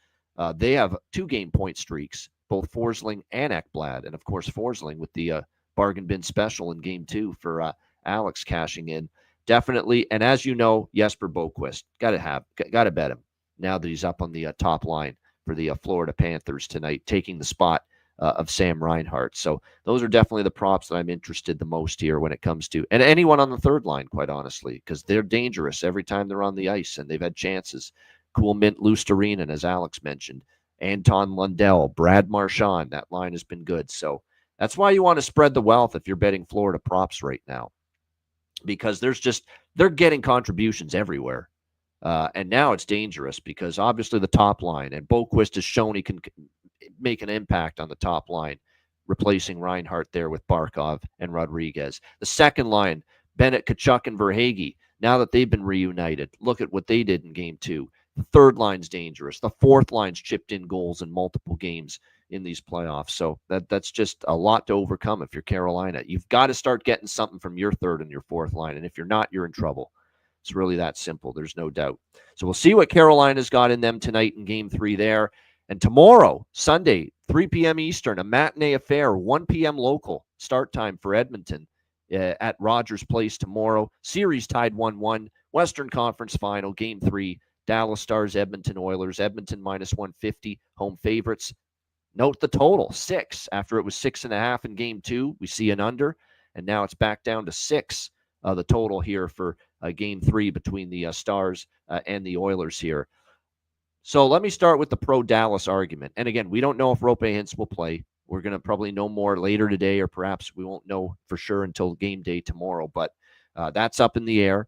they have 2-game point streaks, both Forsling and Ekblad. And of course, Forsling with the bargain bin special in game 2 for Alex cashing in. Definitely. And as you know, Jesper Boquist, got to bet him now that he's up on the top line for the Florida Panthers tonight, taking the spot of Sam Reinhart. So those are definitely the props that I'm interested the most here when it comes to, and anyone on the third line, quite honestly, because they're dangerous every time they're on the ice and they've had chances. Cool Mint, Lusterinen, as Alex mentioned, Anton Lundell, Brad Marchand. That line has been good. So that's why you want to spread the wealth if you're betting Florida props right now, because they're getting contributions everywhere. And now it's dangerous because obviously the top line, and Boquist has shown he can make an impact on the top line, replacing Reinhart there with Barkov and Rodriguez. The second line, Bennett, Tkachuk, and Verhaeghe, now that they've been reunited, look at what they did in game 2. The third line's dangerous. The fourth line's chipped in goals in multiple games in these playoffs. So that's just a lot to overcome if you're Carolina. You've got to start getting something from your third and your fourth line. And if you're not, you're in trouble. It's really that simple. There's no doubt. So we'll see what Carolina's got in them tonight in game 3 there. And tomorrow, Sunday, 3 p.m. Eastern, a matinee affair, 1 p.m. local start time for Edmonton at Rogers Place tomorrow. Series tied 1-1. Western Conference Final, game 3. Dallas Stars, Edmonton Oilers. Edmonton minus 150, home favorites. Note the total, 6. After it was 6.5 in game 2, we see an under, and now it's back down to 6, the total here for game 3 between the Stars and the Oilers here. So let me start with the pro-Dallas argument. And again, we don't know if Roope Hintz will play. We're going to probably know more later today, or perhaps we won't know for sure until game day tomorrow, but that's up in the air.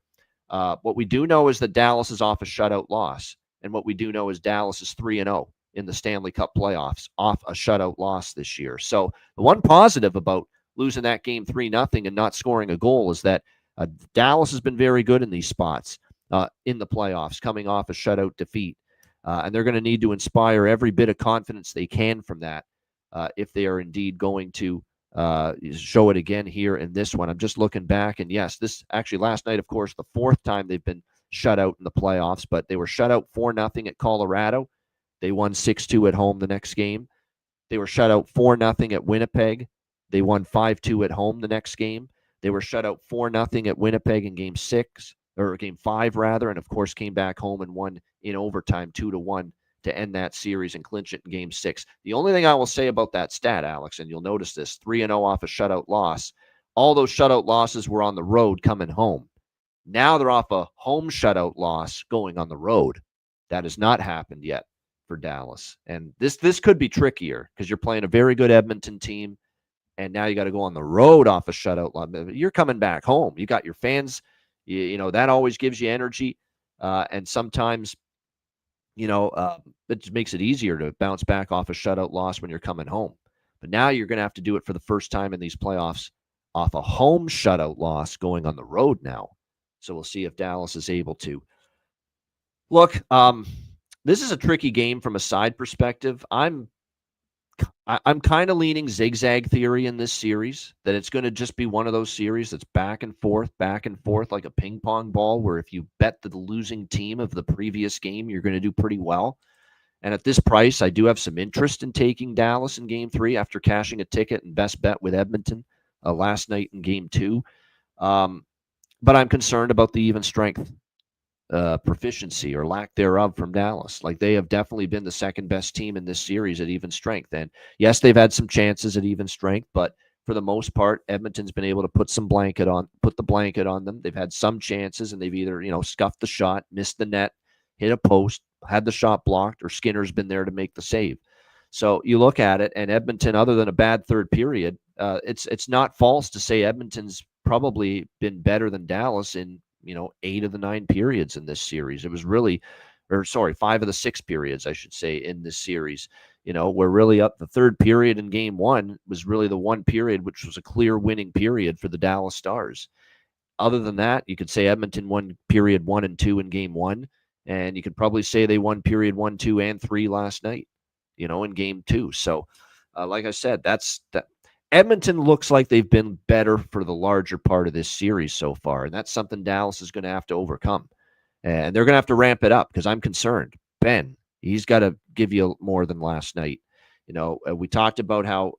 What we do know is that Dallas is off a shutout loss, and what we do know is Dallas is 3-0 in the Stanley Cup playoffs, off a shutout loss this year. So the one positive about losing that game 3-0 and not scoring a goal is that Dallas has been very good in these spots in the playoffs, coming off a shutout defeat. And they're going to need to inspire every bit of confidence they can from that if they are indeed going to show it again here in this one. I'm just looking back, and yes, this actually last night, of course, the 4th time they've been shut out in the playoffs, but they were shut out 4-0 at Colorado. They won 6-2 at home the next game. They were shut out 4-0 at Winnipeg. They won 5-2 at home the next game. They were shut out 4-0 at Winnipeg in game 6, or game 5 rather, and of course came back home and won in overtime 2-1 to end that series and clinch it in game 6. The only thing I will say about that stat, Alex, and you'll notice this, 3-0 off a shutout loss, all those shutout losses were on the road coming home. Now they're off a home shutout loss going on the road. That has not happened yet for Dallas. And this could be trickier because you're playing a very good Edmonton team, and now you got to go on the road off a shutout loss. You're coming back home. You got your fans. You know, that always gives you energy. And sometimes, it just makes it easier to bounce back off a shutout loss when you're coming home. But now you're going to have to do it for the first time in these playoffs off a home shutout loss going on the road now. So we'll see if Dallas is able to. Look, this is a tricky game from a side perspective. I'm kind of leaning zigzag theory in this series, that it's going to just be one of those series that's back and forth like a ping pong ball, where if you bet the losing team of the previous game, you're going to do pretty well. And at this price, I do have some interest in taking Dallas in game 3 after cashing a ticket and best bet with Edmonton last night in game 2. But I'm concerned about the even strength proficiency or lack thereof from Dallas. Like, they have definitely been the second best team in this series at even strength. And yes, they've had some chances at even strength, but for the most part, Edmonton's been able to put the blanket on them. They've had some chances, and they've either, scuffed the shot, missed the net, hit a post, had the shot blocked, or Skinner's been there to make the save. So you look at it, and Edmonton, other than a bad third period, it's not false to say Edmonton's probably been better than Dallas in 8 of the 9 periods in this series. It was really, 5 of the 6 periods, I should say, in this series. We're really up. The third period in game 1 was really the one period which was a clear winning period for the Dallas Stars. Other than that, you could say Edmonton won period 1 and 2 in game 1, and you could probably say they won period 1, 2, and 3 last night, in game 2. So, like I said, that. Edmonton looks like they've been better for the larger part of this series so far, and that's something Dallas is going to have to overcome. And they're going to have to ramp it up because I'm concerned. Ben, he's got to give you more than last night. We talked about how,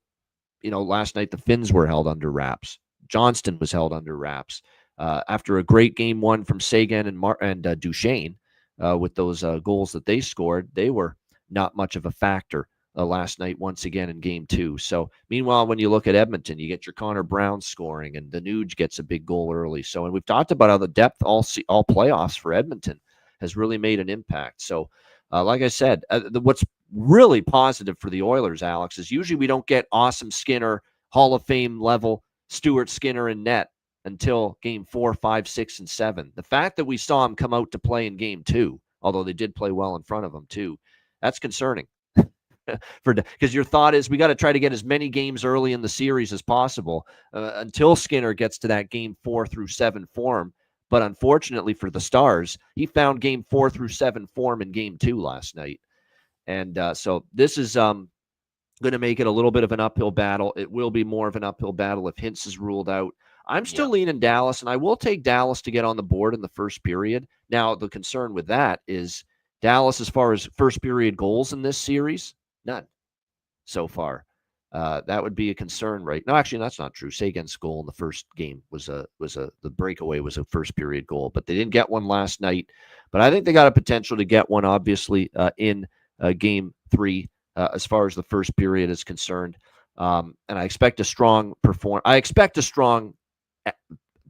last night the Finns were held under wraps. Johnston was held under wraps. After a great game 1 from Sagan and Duchesne with those goals that they scored, they were not much of a factor last night once again in game 2. So meanwhile, when you look at Edmonton, you get your Connor Brown scoring and Danuge gets a big goal early. So, and we've talked about how the depth all playoffs for Edmonton has really made an impact. So like I said, what's really positive for the Oilers, Alex, is usually we don't get awesome Skinner, Hall of Fame level Stuart Skinner in net until game 4, 5, 6, and 7. The fact that we saw him come out to play in game 2, although they did play well in front of him too, that's concerning. Because your thought is we got to try to get as many games early in the series as possible until Skinner gets to that game 4 through 7 form. But unfortunately for the Stars, he found game 4 through 7 form in game 2 last night. And so this is going to make it a little bit of an uphill battle. It will be more of an uphill battle if Hintz is ruled out. I'm still leaning Dallas, and I will take Dallas to get on the board in the first period. Now, the concern with that is Dallas, as far as first period goals in this series, none so far. That would be a concern, right? No, actually, that's not true. Sagan's goal in the first game the breakaway was a first period goal, but they didn't get one last night. But I think they got a potential to get one, obviously, in game 3 as far as the first period is concerned. And I expect a strong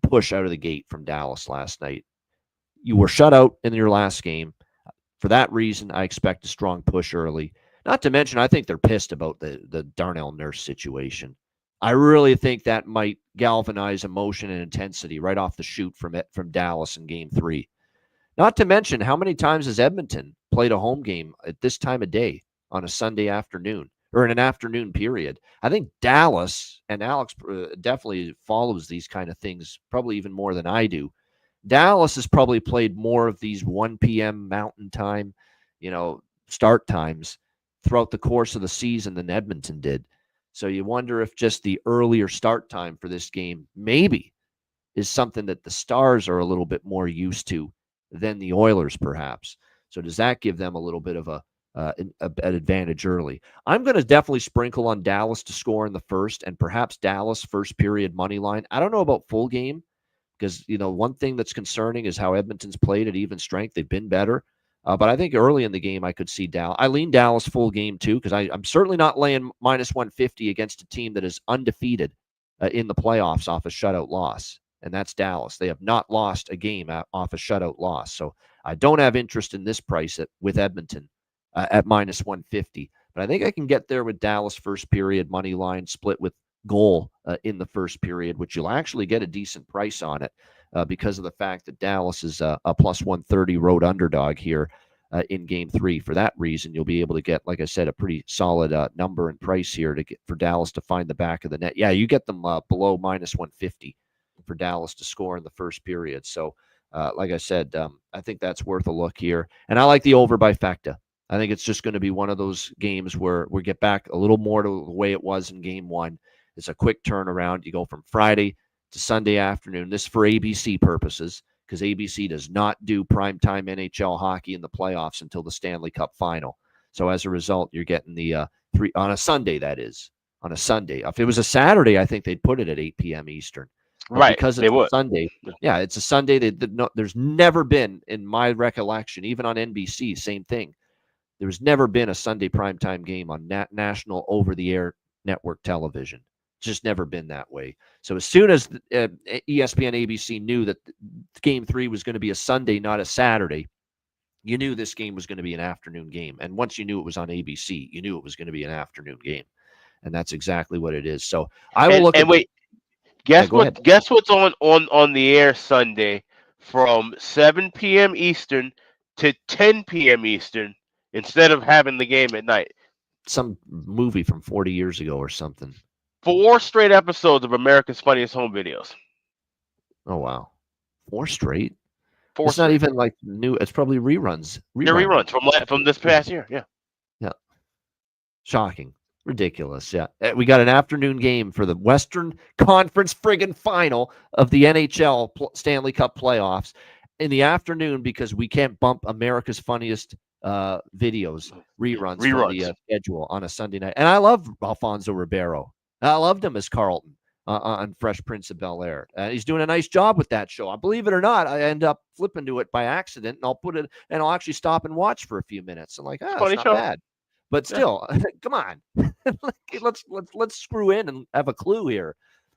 push out of the gate from Dallas last night. You were shut out in your last game. For that reason, I expect a strong push early. Not to mention, I think they're pissed about the Darnell Nurse situation. I really think that might galvanize emotion and intensity right off the shoot from Dallas in game 3. Not to mention, how many times has Edmonton played a home game at this time of day on a Sunday afternoon or in an afternoon period? I think Dallas, and Alex definitely follows these kind of things probably even more than I do. Dallas has probably played more of these 1 p.m. Mountain Time, start times throughout the course of the season than Edmonton did. So you wonder if just the earlier start time for this game maybe is something that the Stars are a little bit more used to than the Oilers, perhaps. So does that give them a little bit of an advantage early? I'm going to definitely sprinkle on Dallas to score in the first, and perhaps Dallas first period money line. I don't know about full game because, one thing that's concerning is how Edmonton's played at even strength. They've been better. But I think early in the game, I could see Dallas. I lean Dallas full game, too, because I'm certainly not laying minus 150 against a team that is undefeated in the playoffs off a shutout loss, and that's Dallas. They have not lost a game off a shutout loss. So I don't have interest in this price with Edmonton at minus 150. But I think I can get there with Dallas first period money line split with goal in the first period, which you'll actually get a decent price on it. Because of the fact that Dallas is a plus 130 road underdog here in game 3. For that reason, you'll be able to get, like I said, a pretty solid number and price here for Dallas to find the back of the net. Yeah, you get them below minus 150 for Dallas to score in the first period. So, like I said, I think that's worth a look here. And I like the over by Facta. I think it's just going to be one of those games where we get back a little more to the way it was in game 1. It's a quick turnaround. You go from Friday to Sunday afternoon. This for ABC purposes, because ABC does not do primetime NHL hockey in the playoffs until the Stanley Cup final. So as a result, you're getting the 3 on a Sunday, that is. On a Sunday. If it was a Saturday, I think they'd put it at 8 p.m. Eastern. But right. Because it's a Sunday. Yeah, it's a Sunday. There's never been, in my recollection, even on NBC, same thing. There's never been a Sunday primetime game on national over-the-air network television. Just never been that way. So as soon as ESPN ABC knew that game 3 was going to be a Sunday, not a Saturday, you knew this game was going to be an afternoon game. And once you knew it was on ABC, you knew it was going to be an afternoon game. And that's exactly what it is. So I will look. And wait, guess what's on the air Sunday from 7 p.m. Eastern to 10 p.m. Eastern instead of having the game at night? Some movie from 40 years ago or something. 4 straight episodes of America's Funniest Home Videos. Oh, wow. 4 straight. Four It's not straight. even like new. It's probably reruns. Yeah, reruns from this past year. Yeah. Yeah. Shocking. Ridiculous. Yeah. We got an afternoon game for the Western Conference friggin' final of the NHL Stanley Cup playoffs in the afternoon because we can't bump America's Funniest videos reruns from the schedule on a Sunday night. And I love Alfonso Ribeiro. I loved him as Carlton on Fresh Prince of Bel-Air. He's doing a nice job with that show. Believe it or not, I end up flipping to it by accident, and I'll put it, and I'll actually stop and watch for a few minutes. I'm like, it's not bad. But still, come on, let's screw in and have a clue here.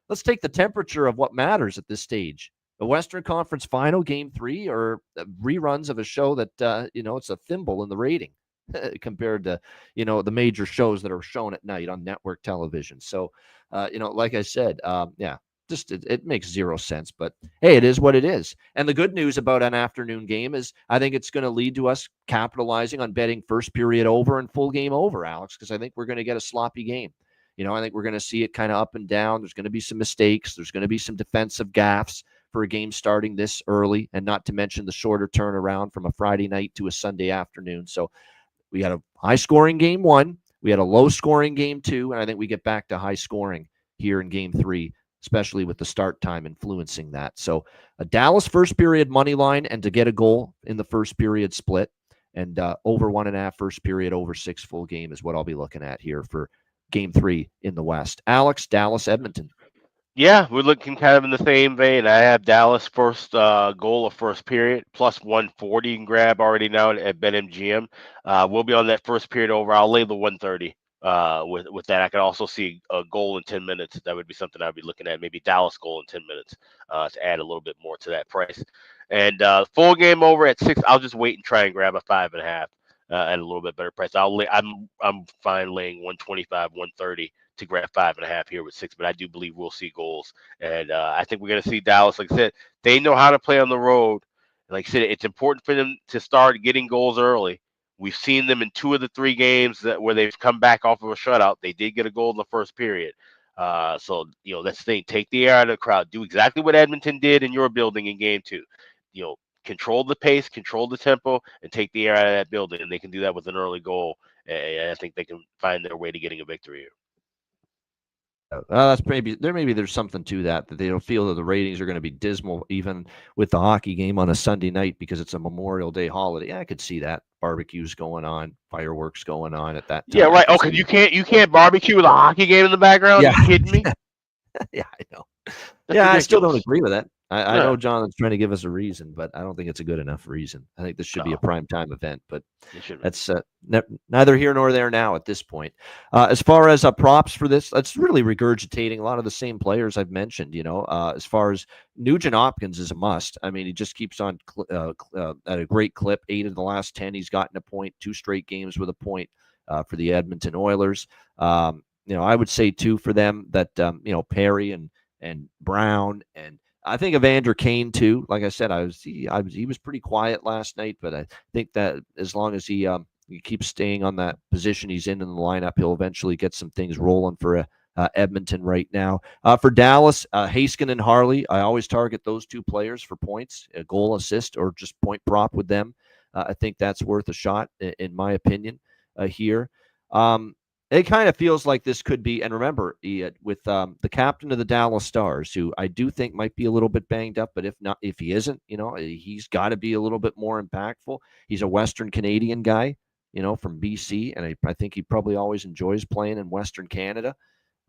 Let's take the temperature of what matters at this stage. The Western Conference Final, Game 3, or reruns of a show that it's a thimble in the rating compared to the major shows that are shown at night on network television. So, like I said, just it makes zero sense, but hey, it is what it is. And the good news about an afternoon game is I think it's going to lead to us capitalizing on betting first period over and full game over, Alex, because I think we're going to get a sloppy game. I think we're going to see it kind of up and down. There's going to be some mistakes. There's going to be some defensive gaffes for a game starting this early, and not to mention the shorter turnaround from a Friday night to a Sunday afternoon. So we had a high-scoring game 1. We had a low-scoring game 2, and I think we get back to high scoring here in game 3. Especially with the start time influencing that. So a Dallas first period money line and to get a goal in the first period split, and over 1.5 first period, over 6 full game is what I'll be looking at here for game 3 in the West. Alex, Dallas, Edmonton. Yeah, we're looking kind of in the same vein. I have Dallas first goal of first period plus 140 you can grab already now at BetMGM. We'll be on that first period over. I'll lay the 130. With that, I could also see a goal in 10 minutes. That would be something I'd be looking at. Maybe Dallas goal in 10 minutes to add a little bit more to that price. And full game over at 6. I'll just wait and try and grab a 5.5 at a little bit better price. I'm fine laying 125, 130 to grab 5.5 here with 6. But I do believe we'll see goals, and I think we're going to see Dallas. Like I said, they know how to play on the road. Like I said, it's important for them to start getting goals early. We've seen them in 2 of the 3 games where they've come back off of a shutout. They did get a goal in the first period. So, that's the thing. Take the air out of the crowd. Do exactly what Edmonton did in your building in game 2. Control the pace, control the tempo, and take the air out of that building. And they can do that with an early goal. And I think they can find their way to getting a victory here. That's maybe there's something to that they don't feel that the ratings are going to be dismal even with the hockey game on a Sunday night because it's a Memorial Day holiday. I could see that barbecues going on, fireworks going on at that time. Yeah, right. Okay, you can't barbecue with a hockey game in the background. Yeah. Are you kidding me? Yeah, I know. That's ridiculous. I still don't agree with that. I know Jonathan's trying to give us a reason, but I don't think it's a good enough reason. I think this should be a prime time event, but that's neither here nor there now at this point. As far as props for this, it's really regurgitating a lot of the same players I've mentioned. As far as Nugent Hopkins is a must. I mean, he just keeps on at a great clip. 8 of the last 10, he's gotten a point. 2 straight games with a point for the Edmonton Oilers. I would say too for them that Perry and Brown, and I think Evander Kane too. Like I said, he was pretty quiet last night, but I think that as long as he keeps staying on that position he's in the lineup, he'll eventually get some things rolling for Edmonton right now. For Dallas, Haskin and Harley, I always target those 2 players for points, a goal, assist, or just point prop with them. I think that's worth a shot in my opinion here. It kind of feels like this could be, and remember, with the captain of the Dallas Stars, who I do think might be a little bit banged up, but if he isn't, he's got to be a little bit more impactful. He's a Western Canadian guy, from BC, and I think he probably always enjoys playing in Western Canada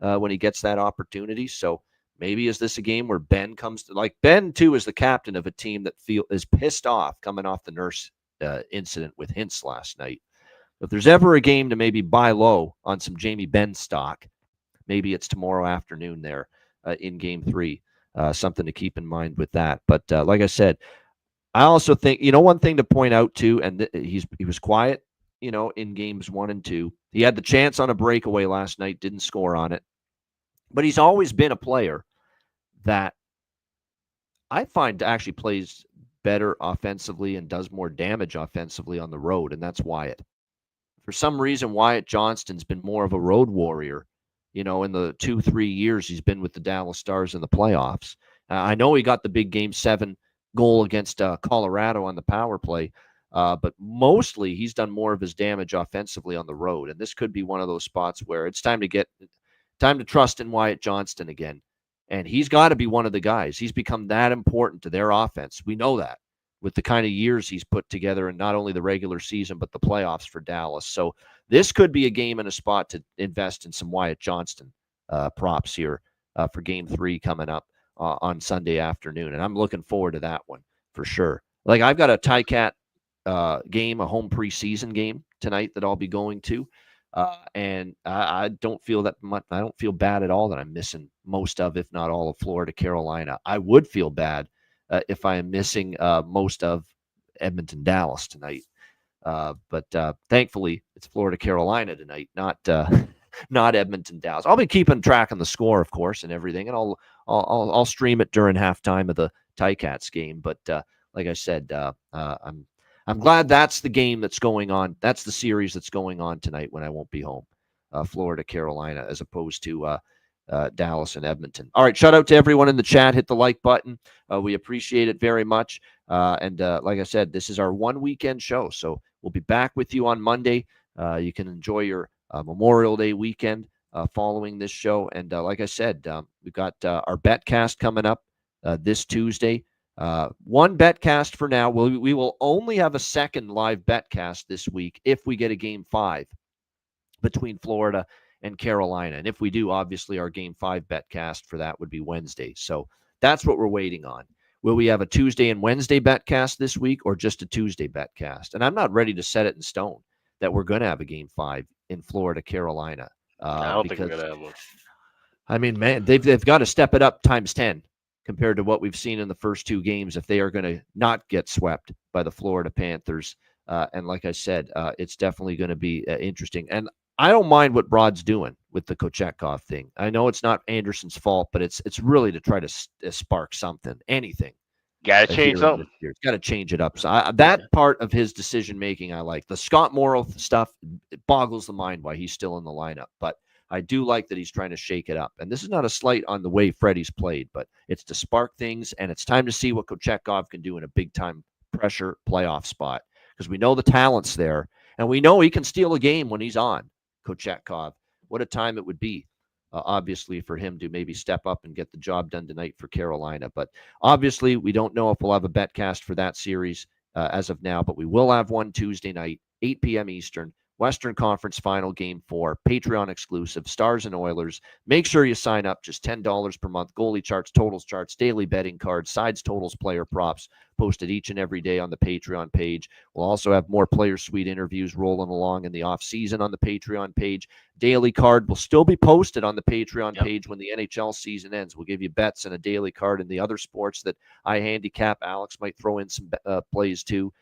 when he gets that opportunity. So maybe is this a game where Ben comes to, like Ben too is the captain of a team that is pissed off coming off the nurse incident with Hintz last night. If there's ever a game to maybe buy low on some Jamie Benn stock, maybe it's tomorrow afternoon there in game 3. Something to keep in mind with that. But like I said, I also think, one thing to point out too, and he was quiet, in games 1 and 2. He had the chance on a breakaway last night, didn't score on it. But he's always been a player that I find actually plays better offensively and does more damage offensively on the road, and that's Wyatt. For some reason, Wyatt Johnston's been more of a road warrior, in the 2-3 years he's been with the Dallas Stars in the playoffs. I know he got the big Game 7 goal against Colorado on the power play. But mostly he's done more of his damage offensively on the road. And this could be one of those spots where it's time to trust in Wyatt Johnston again. And he's got to be one of the guys. He's become that important to their offense. We know that with the kind of years he's put together in not only the regular season, but the playoffs for Dallas. So this could be a game and a spot to invest in some Wyatt Johnston props here for game 3 coming up on Sunday afternoon. And I'm looking forward to that one for sure. Like I've got a Ticat game, a home preseason game tonight that I'll be going to. And I don't feel that much. I don't feel bad at all that I'm missing most of, if not all of Florida, Carolina. I would feel bad if I am missing most of Edmonton, Dallas tonight. But thankfully it's Florida, Carolina tonight, not Edmonton, Dallas. I'll be keeping track on the score, of course, and everything, and I'll stream it during halftime of the Ticats game. But like I said, I'm glad that's the game that's going on. That's the series that's going on tonight when I won't be home, Florida, Carolina, as opposed to Dallas and Edmonton. All right, shout out to everyone in the chat. Hit the like button. We appreciate it very much. And like I said, this is our one weekend show, so we'll be back with you on Monday. You can enjoy your Memorial Day weekend following this show. And like I said, we've got our betcast coming up this Tuesday. One betcast for now. We will only have a second live betcast this week if we get a game 5 between Florida and Carolina. And if we do, obviously our game 5 betcast for that would be Wednesday. So that's what we're waiting on. Will we have a Tuesday and Wednesday betcast this week or just a Tuesday betcast? And I'm not ready to set it in stone that we're going to have a game 5 in Florida, Carolina. I don't think we're going to have one. I mean, man, they've got to step it up times 10. Compared to what we've seen in the first 2 games, if they are going to not get swept by the Florida Panthers. And like I said, it's definitely going to be interesting. And I don't mind what Brod's doing with the Kochetkov thing. I know it's not Anderson's fault, but it's really to try to spark something, anything. Got to change something. It's got to change it up. So that part of his decision-making I like. The Scott Morrow stuff, it boggles the mind why he's still in the lineup. But I do like that he's trying to shake it up. And this is not a slight on the way Freddie's played, but it's to spark things, and it's time to see what Kochetkov can do in a big-time pressure playoff spot because we know the talent's there, and we know he can steal a game when he's on, Kochetkov. What a time it would be, obviously, for him to maybe step up and get the job done tonight for Carolina. But obviously, we don't know if we'll have a betcast for that series as of now, but we will have one Tuesday night, 8 p.m. Eastern. Western Conference Final Game 4, Patreon exclusive, Stars and Oilers. Make sure you sign up, just $10 per month. Goalie charts, totals charts, daily betting cards, sides, totals, player props, posted each and every day on the Patreon page. We'll also have more Player Suite interviews rolling along in the off-season on the Patreon page. Daily card will still be posted on the Patreon page when the NHL season ends. We'll give you bets and a daily card in the other sports that I handicap. Alex might throw in some plays too.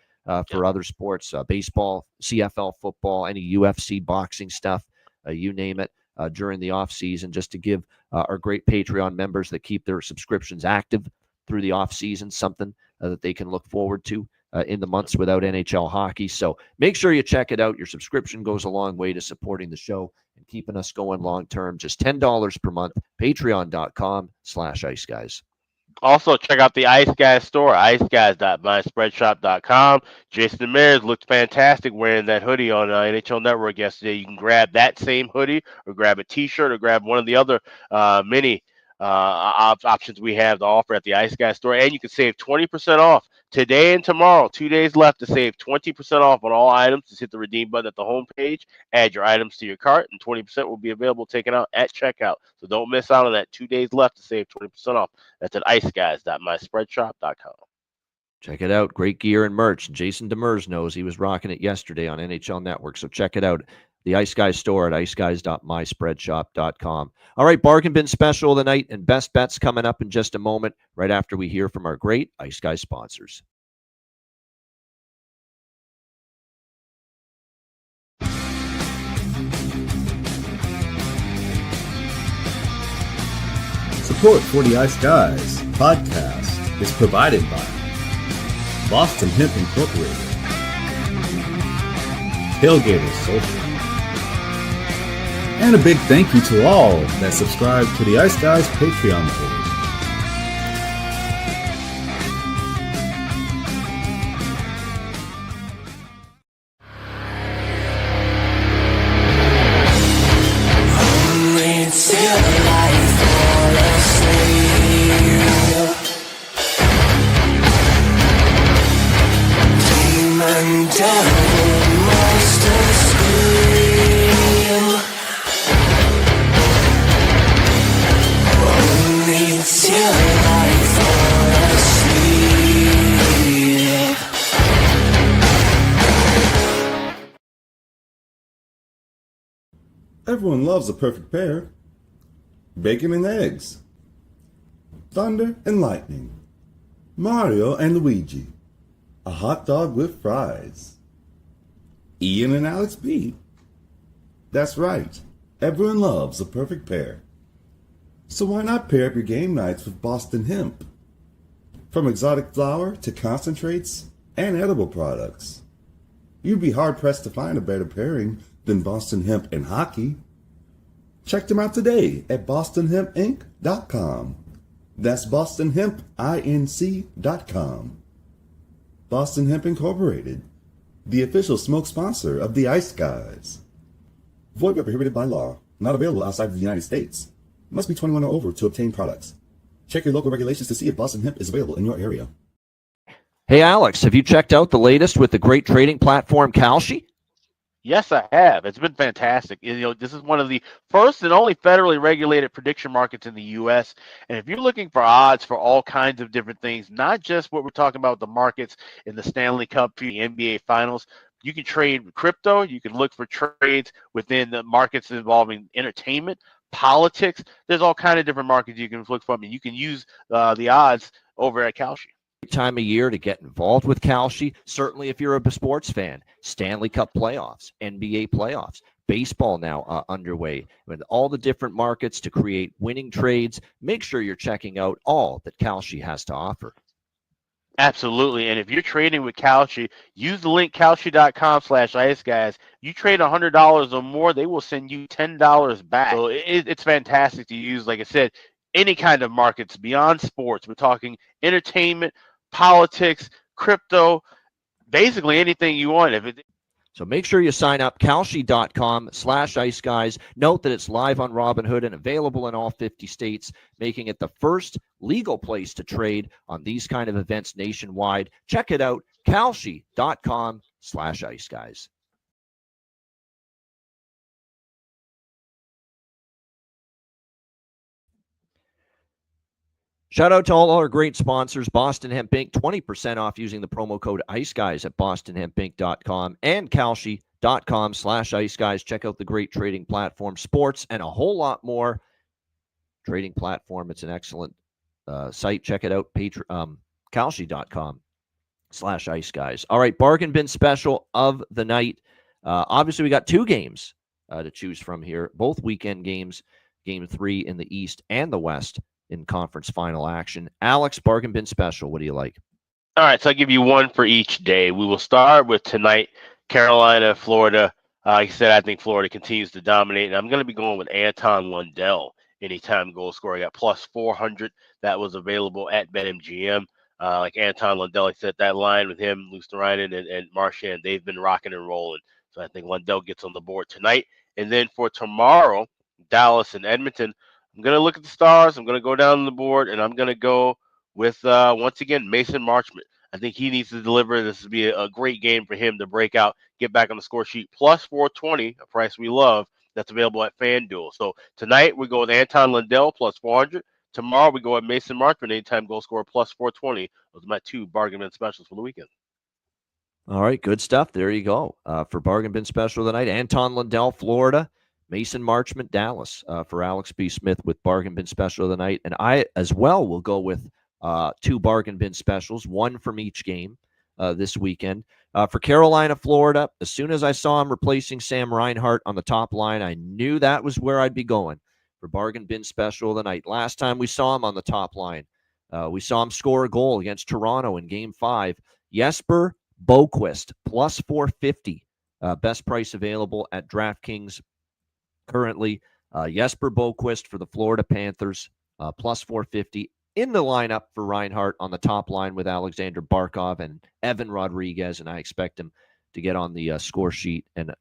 For other sports, baseball, CFL football, any UFC boxing stuff, you name it, during the off season, just to give our great Patreon members that keep their subscriptions active through the off season something that they can look forward to in the months without NHL hockey. So make sure you check it out. Your subscription goes a long way to supporting the show and keeping us going long term. Just $10 per month. Patreon.com/IceGuys. Also, check out the Ice Guys store, iceguys.myspreadshop.com. Jason Demers looked fantastic wearing that hoodie on NHL Network yesterday. You can grab that same hoodie or grab a T-shirt or grab one of the other many options we have to offer at the Ice Guys store. And you can save 20% off today and tomorrow. 2 days left to save 20% off on all items. Just hit the redeem button at the home page, add your items to your cart, and 20% will be available taken out at checkout. So don't miss out on that. 2 days left to save 20% off. That's at iceguys.myspreadshop.com. Check it out. Great gear and merch. Jason Demers knows he was rocking it yesterday on NHL Network. So check it out. The Ice Guys store at iceguys.myspreadshop.com. All right, bargain bin special of the night and best bets coming up in just a moment, right after we hear from our great Ice Guys sponsors. Support for the Ice Guys podcast is provided by Boston Hemp Incorporated, Tailgaters Social, and a big thank you to all that subscribe to the Ice Guys Patreon page. Everyone loves a perfect pair. Bacon and eggs. Thunder and lightning. Mario and Luigi. A hot dog with fries. Ian and Alex B. That's right. Everyone loves a perfect pair. So why not pair up your game nights with Boston Hemp? From exotic flower to concentrates and edible products. You'd be hard-pressed to find a better pairing than Boston Hemp and hockey. Check them out today at bostonhempinc.com. That's bostonhempinc.com. Boston Hemp Incorporated, the official smoke sponsor of the Ice Guys. Void where prohibited by law. Not available outside of the United States. Must be 21 or over to obtain products. Check your local regulations to see if Boston Hemp is available in your area. Hey, Alex, have you checked out the latest with the great trading platform Kalshi? Yes, I have. It's been fantastic. This is one of the first and only federally regulated prediction markets in the U.S. And if you're looking for odds for all kinds of different things, not just what we're talking about, the markets in the Stanley Cup, the NBA Finals, you can trade with crypto. You can look for trades within the markets involving entertainment, politics. There's all kinds of different markets you can look from, and you can use the odds over at Kalshi. Time of year to get involved with Kalshi. Certainly if you're a sports fan, Stanley Cup playoffs, NBA playoffs, baseball now underway, with all the different markets to create winning trades. Make sure you're checking out all that Kalshi has to offer. Absolutely. And if you're trading with Kalshi, use the link kalshi.com/iceguys. You trade $100 or more, they will send you $10 back. So it's fantastic to use, like I said, any kind of markets beyond sports. We're talking entertainment, politics, crypto, basically anything you want. So make sure you sign up, kalshi.com/iceguys. Note that it's live on Robinhood and available in all 50 states, making it the first legal place to trade on these kind of events nationwide. Check it out, kalshi.com/iceguys. Shout out to all our great sponsors, Boston Hemp Inc., 20% off using the promo code IceGuys at bostonhempinc.com and kalshi.com/IceGuys. Check out the great trading platform, sports, and a whole lot more. Trading platform, it's an excellent site. Check it out, kalshi.com/IceGuys. All right, bargain bin special of the night. Obviously, we got two games to choose from here, both weekend games, Game 3 in the East and the West in conference final action. Alex, bargain bin special, what do you like? All right, so I'll give you one for each day. We will start with tonight, Carolina, Florida. Like I said, I think Florida continues to dominate, and I'm going to be going with Anton Lundell, anytime goal scorer. I got plus 400. That was available at BetMGM. Like Anton Lundell, I said that line with him, Luosterainen, and Marchand, they've been rocking and rolling. So I think Lundell gets on the board tonight. And then for tomorrow, Dallas and Edmonton, I'm going to look at the stars. I'm going to go down the board, and I'm going to go with, once again, Mason Marchment. I think he needs to deliver. This would be a great game for him to break out, get back on the score sheet. Plus 420, a price we love, that's available at FanDuel. So tonight we go with Anton Lundell, plus 400. Tomorrow we go with Mason Marchment, anytime goal scorer, plus 420. Those are my two bargain bin specials for the weekend. All right, good stuff. There you go. For bargain bin special tonight, Anton Lundell, Florida. Mason Marchment, Dallas, for Alex B. Smith with bargain bin special of the night. And I, as well, will go with two bargain bin specials, one from each game this weekend. For Carolina, Florida, as soon as I saw him replacing Sam Reinhart on the top line, I knew that was where I'd be going for bargain bin special of the night. Last time we saw him on the top line, we saw him score a goal against Toronto in Game 5. Jesper Boquist, plus 450, best price available at DraftKings currently. Jesper Boquist for the Florida Panthers, plus 450 in the lineup for Reinhart on the top line with Alexander Barkov and Evan Rodriguez, and I expect him to get on the score sheet and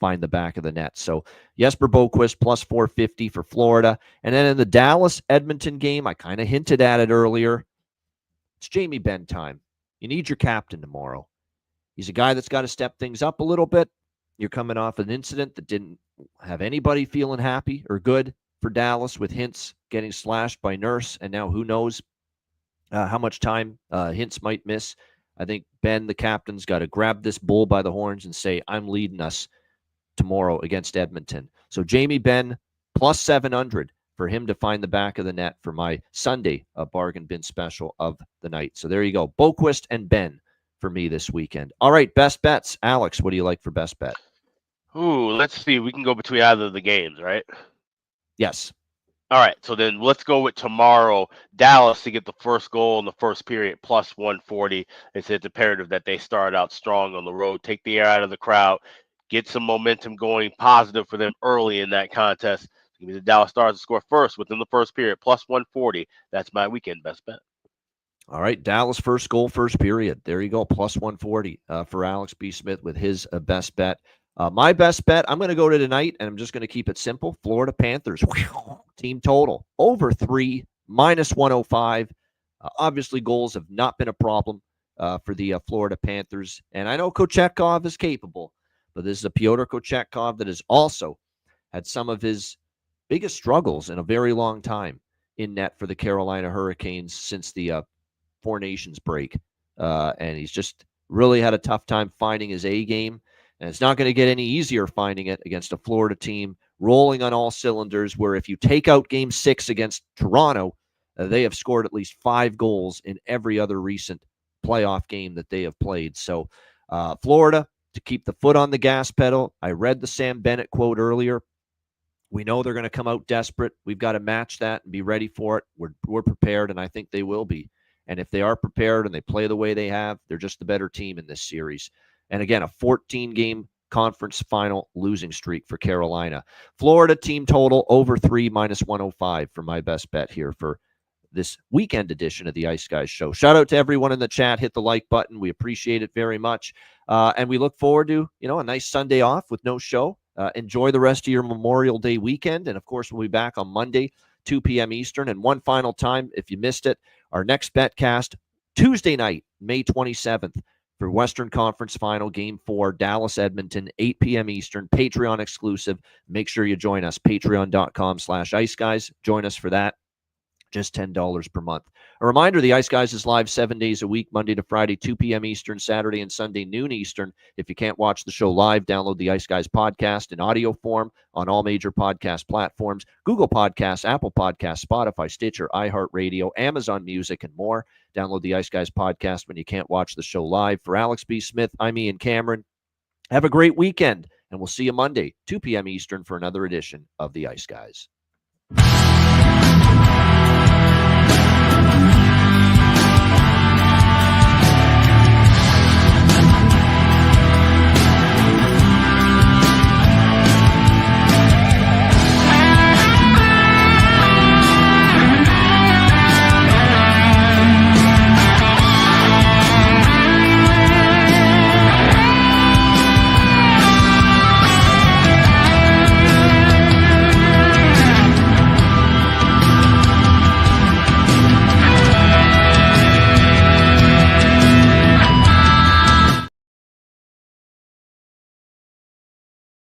find the back of the net. So Jesper Boquist plus 450 for Florida. And then in the Dallas-Edmonton game, I kind of hinted at it earlier, it's Jamie Benn time. You need your captain tomorrow. He's a guy that's got to step things up a little bit. You're coming off an incident that didn't have anybody feeling happy or good for Dallas, with Hintz getting slashed by Nurse, and now who knows how much time Hintz might miss. I think Ben, the captain's got to grab this bull by the horns and say, I'm leading us tomorrow against Edmonton. So Jamie Benn plus 700 for him to find the back of the net for my Sunday bargain bin special of the night. So there you go. Boquist and Ben for me this weekend. All right, best bets. Alex, what do you like for best bet? Ooh, let's see. We can go between either of the games, right? Yes. All right, so then let's go with tomorrow. Dallas to get the first goal in the first period, plus 140. It's imperative that they start out strong on the road, take the air out of the crowd, get some momentum going positive for them early in that contest. Give me the Dallas Stars to score first within the first period, plus 140. That's my weekend best bet. All right, Dallas first goal, first period. There you go, plus 140 for Alex B. Smith with his best bet. My best bet, I'm going to go to tonight, and I'm just going to keep it simple. Florida Panthers, team total, over 3, minus 105. Obviously, goals have not been a problem for the Florida Panthers. And I know Kochetkov is capable, but this is a Pyotr Kochetkov that has also had some of his biggest struggles in a very long time in net for the Carolina Hurricanes since the Four Nations break. And he's just really had a tough time finding his A game. And it's not going to get any easier finding it against a Florida team rolling on all cylinders, where if you take out Game 6 against Toronto, they have scored at least 5 goals in every other recent playoff game that they have played. So Florida, to keep the foot on the gas pedal. I read the Sam Bennett quote earlier. We know they're going to come out desperate. We've got to match that and be ready for it. We're prepared, and I think they will be. And if they are prepared and they play the way they have, they're just the better team in this series. And again, a 14-game conference final losing streak for Carolina. Florida team total over 3, minus 105 for my best bet here for this weekend edition of the Ice Guys show. Shout out to everyone in the chat. Hit the like button. We appreciate it very much. And we look forward to, a nice Sunday off with no show. Enjoy the rest of your Memorial Day weekend. And of course, we'll be back on Monday, 2 p.m. Eastern. And one final time, if you missed it, our next betcast Tuesday night, May 27th, for Western Conference Final, Game 4, Dallas-Edmonton, 8 p.m. Eastern, Patreon exclusive. Make sure you join us, patreon.com/IceGuys. Join us for that. Just $10 per month. A reminder, the Ice Guys is live 7 days a week, Monday to Friday, 2 p.m. Eastern, Saturday and Sunday, noon Eastern. If you can't watch the show live, download the Ice Guys podcast in audio form on all major podcast platforms, Google Podcasts, Apple Podcasts, Spotify, Stitcher, iHeartRadio, Amazon Music, and more. Download the Ice Guys podcast when you can't watch the show live. For Alex B. Smith, I'm Ian Cameron. Have a great weekend, and we'll see you Monday, 2 p.m. Eastern, for another edition of the Ice Guys.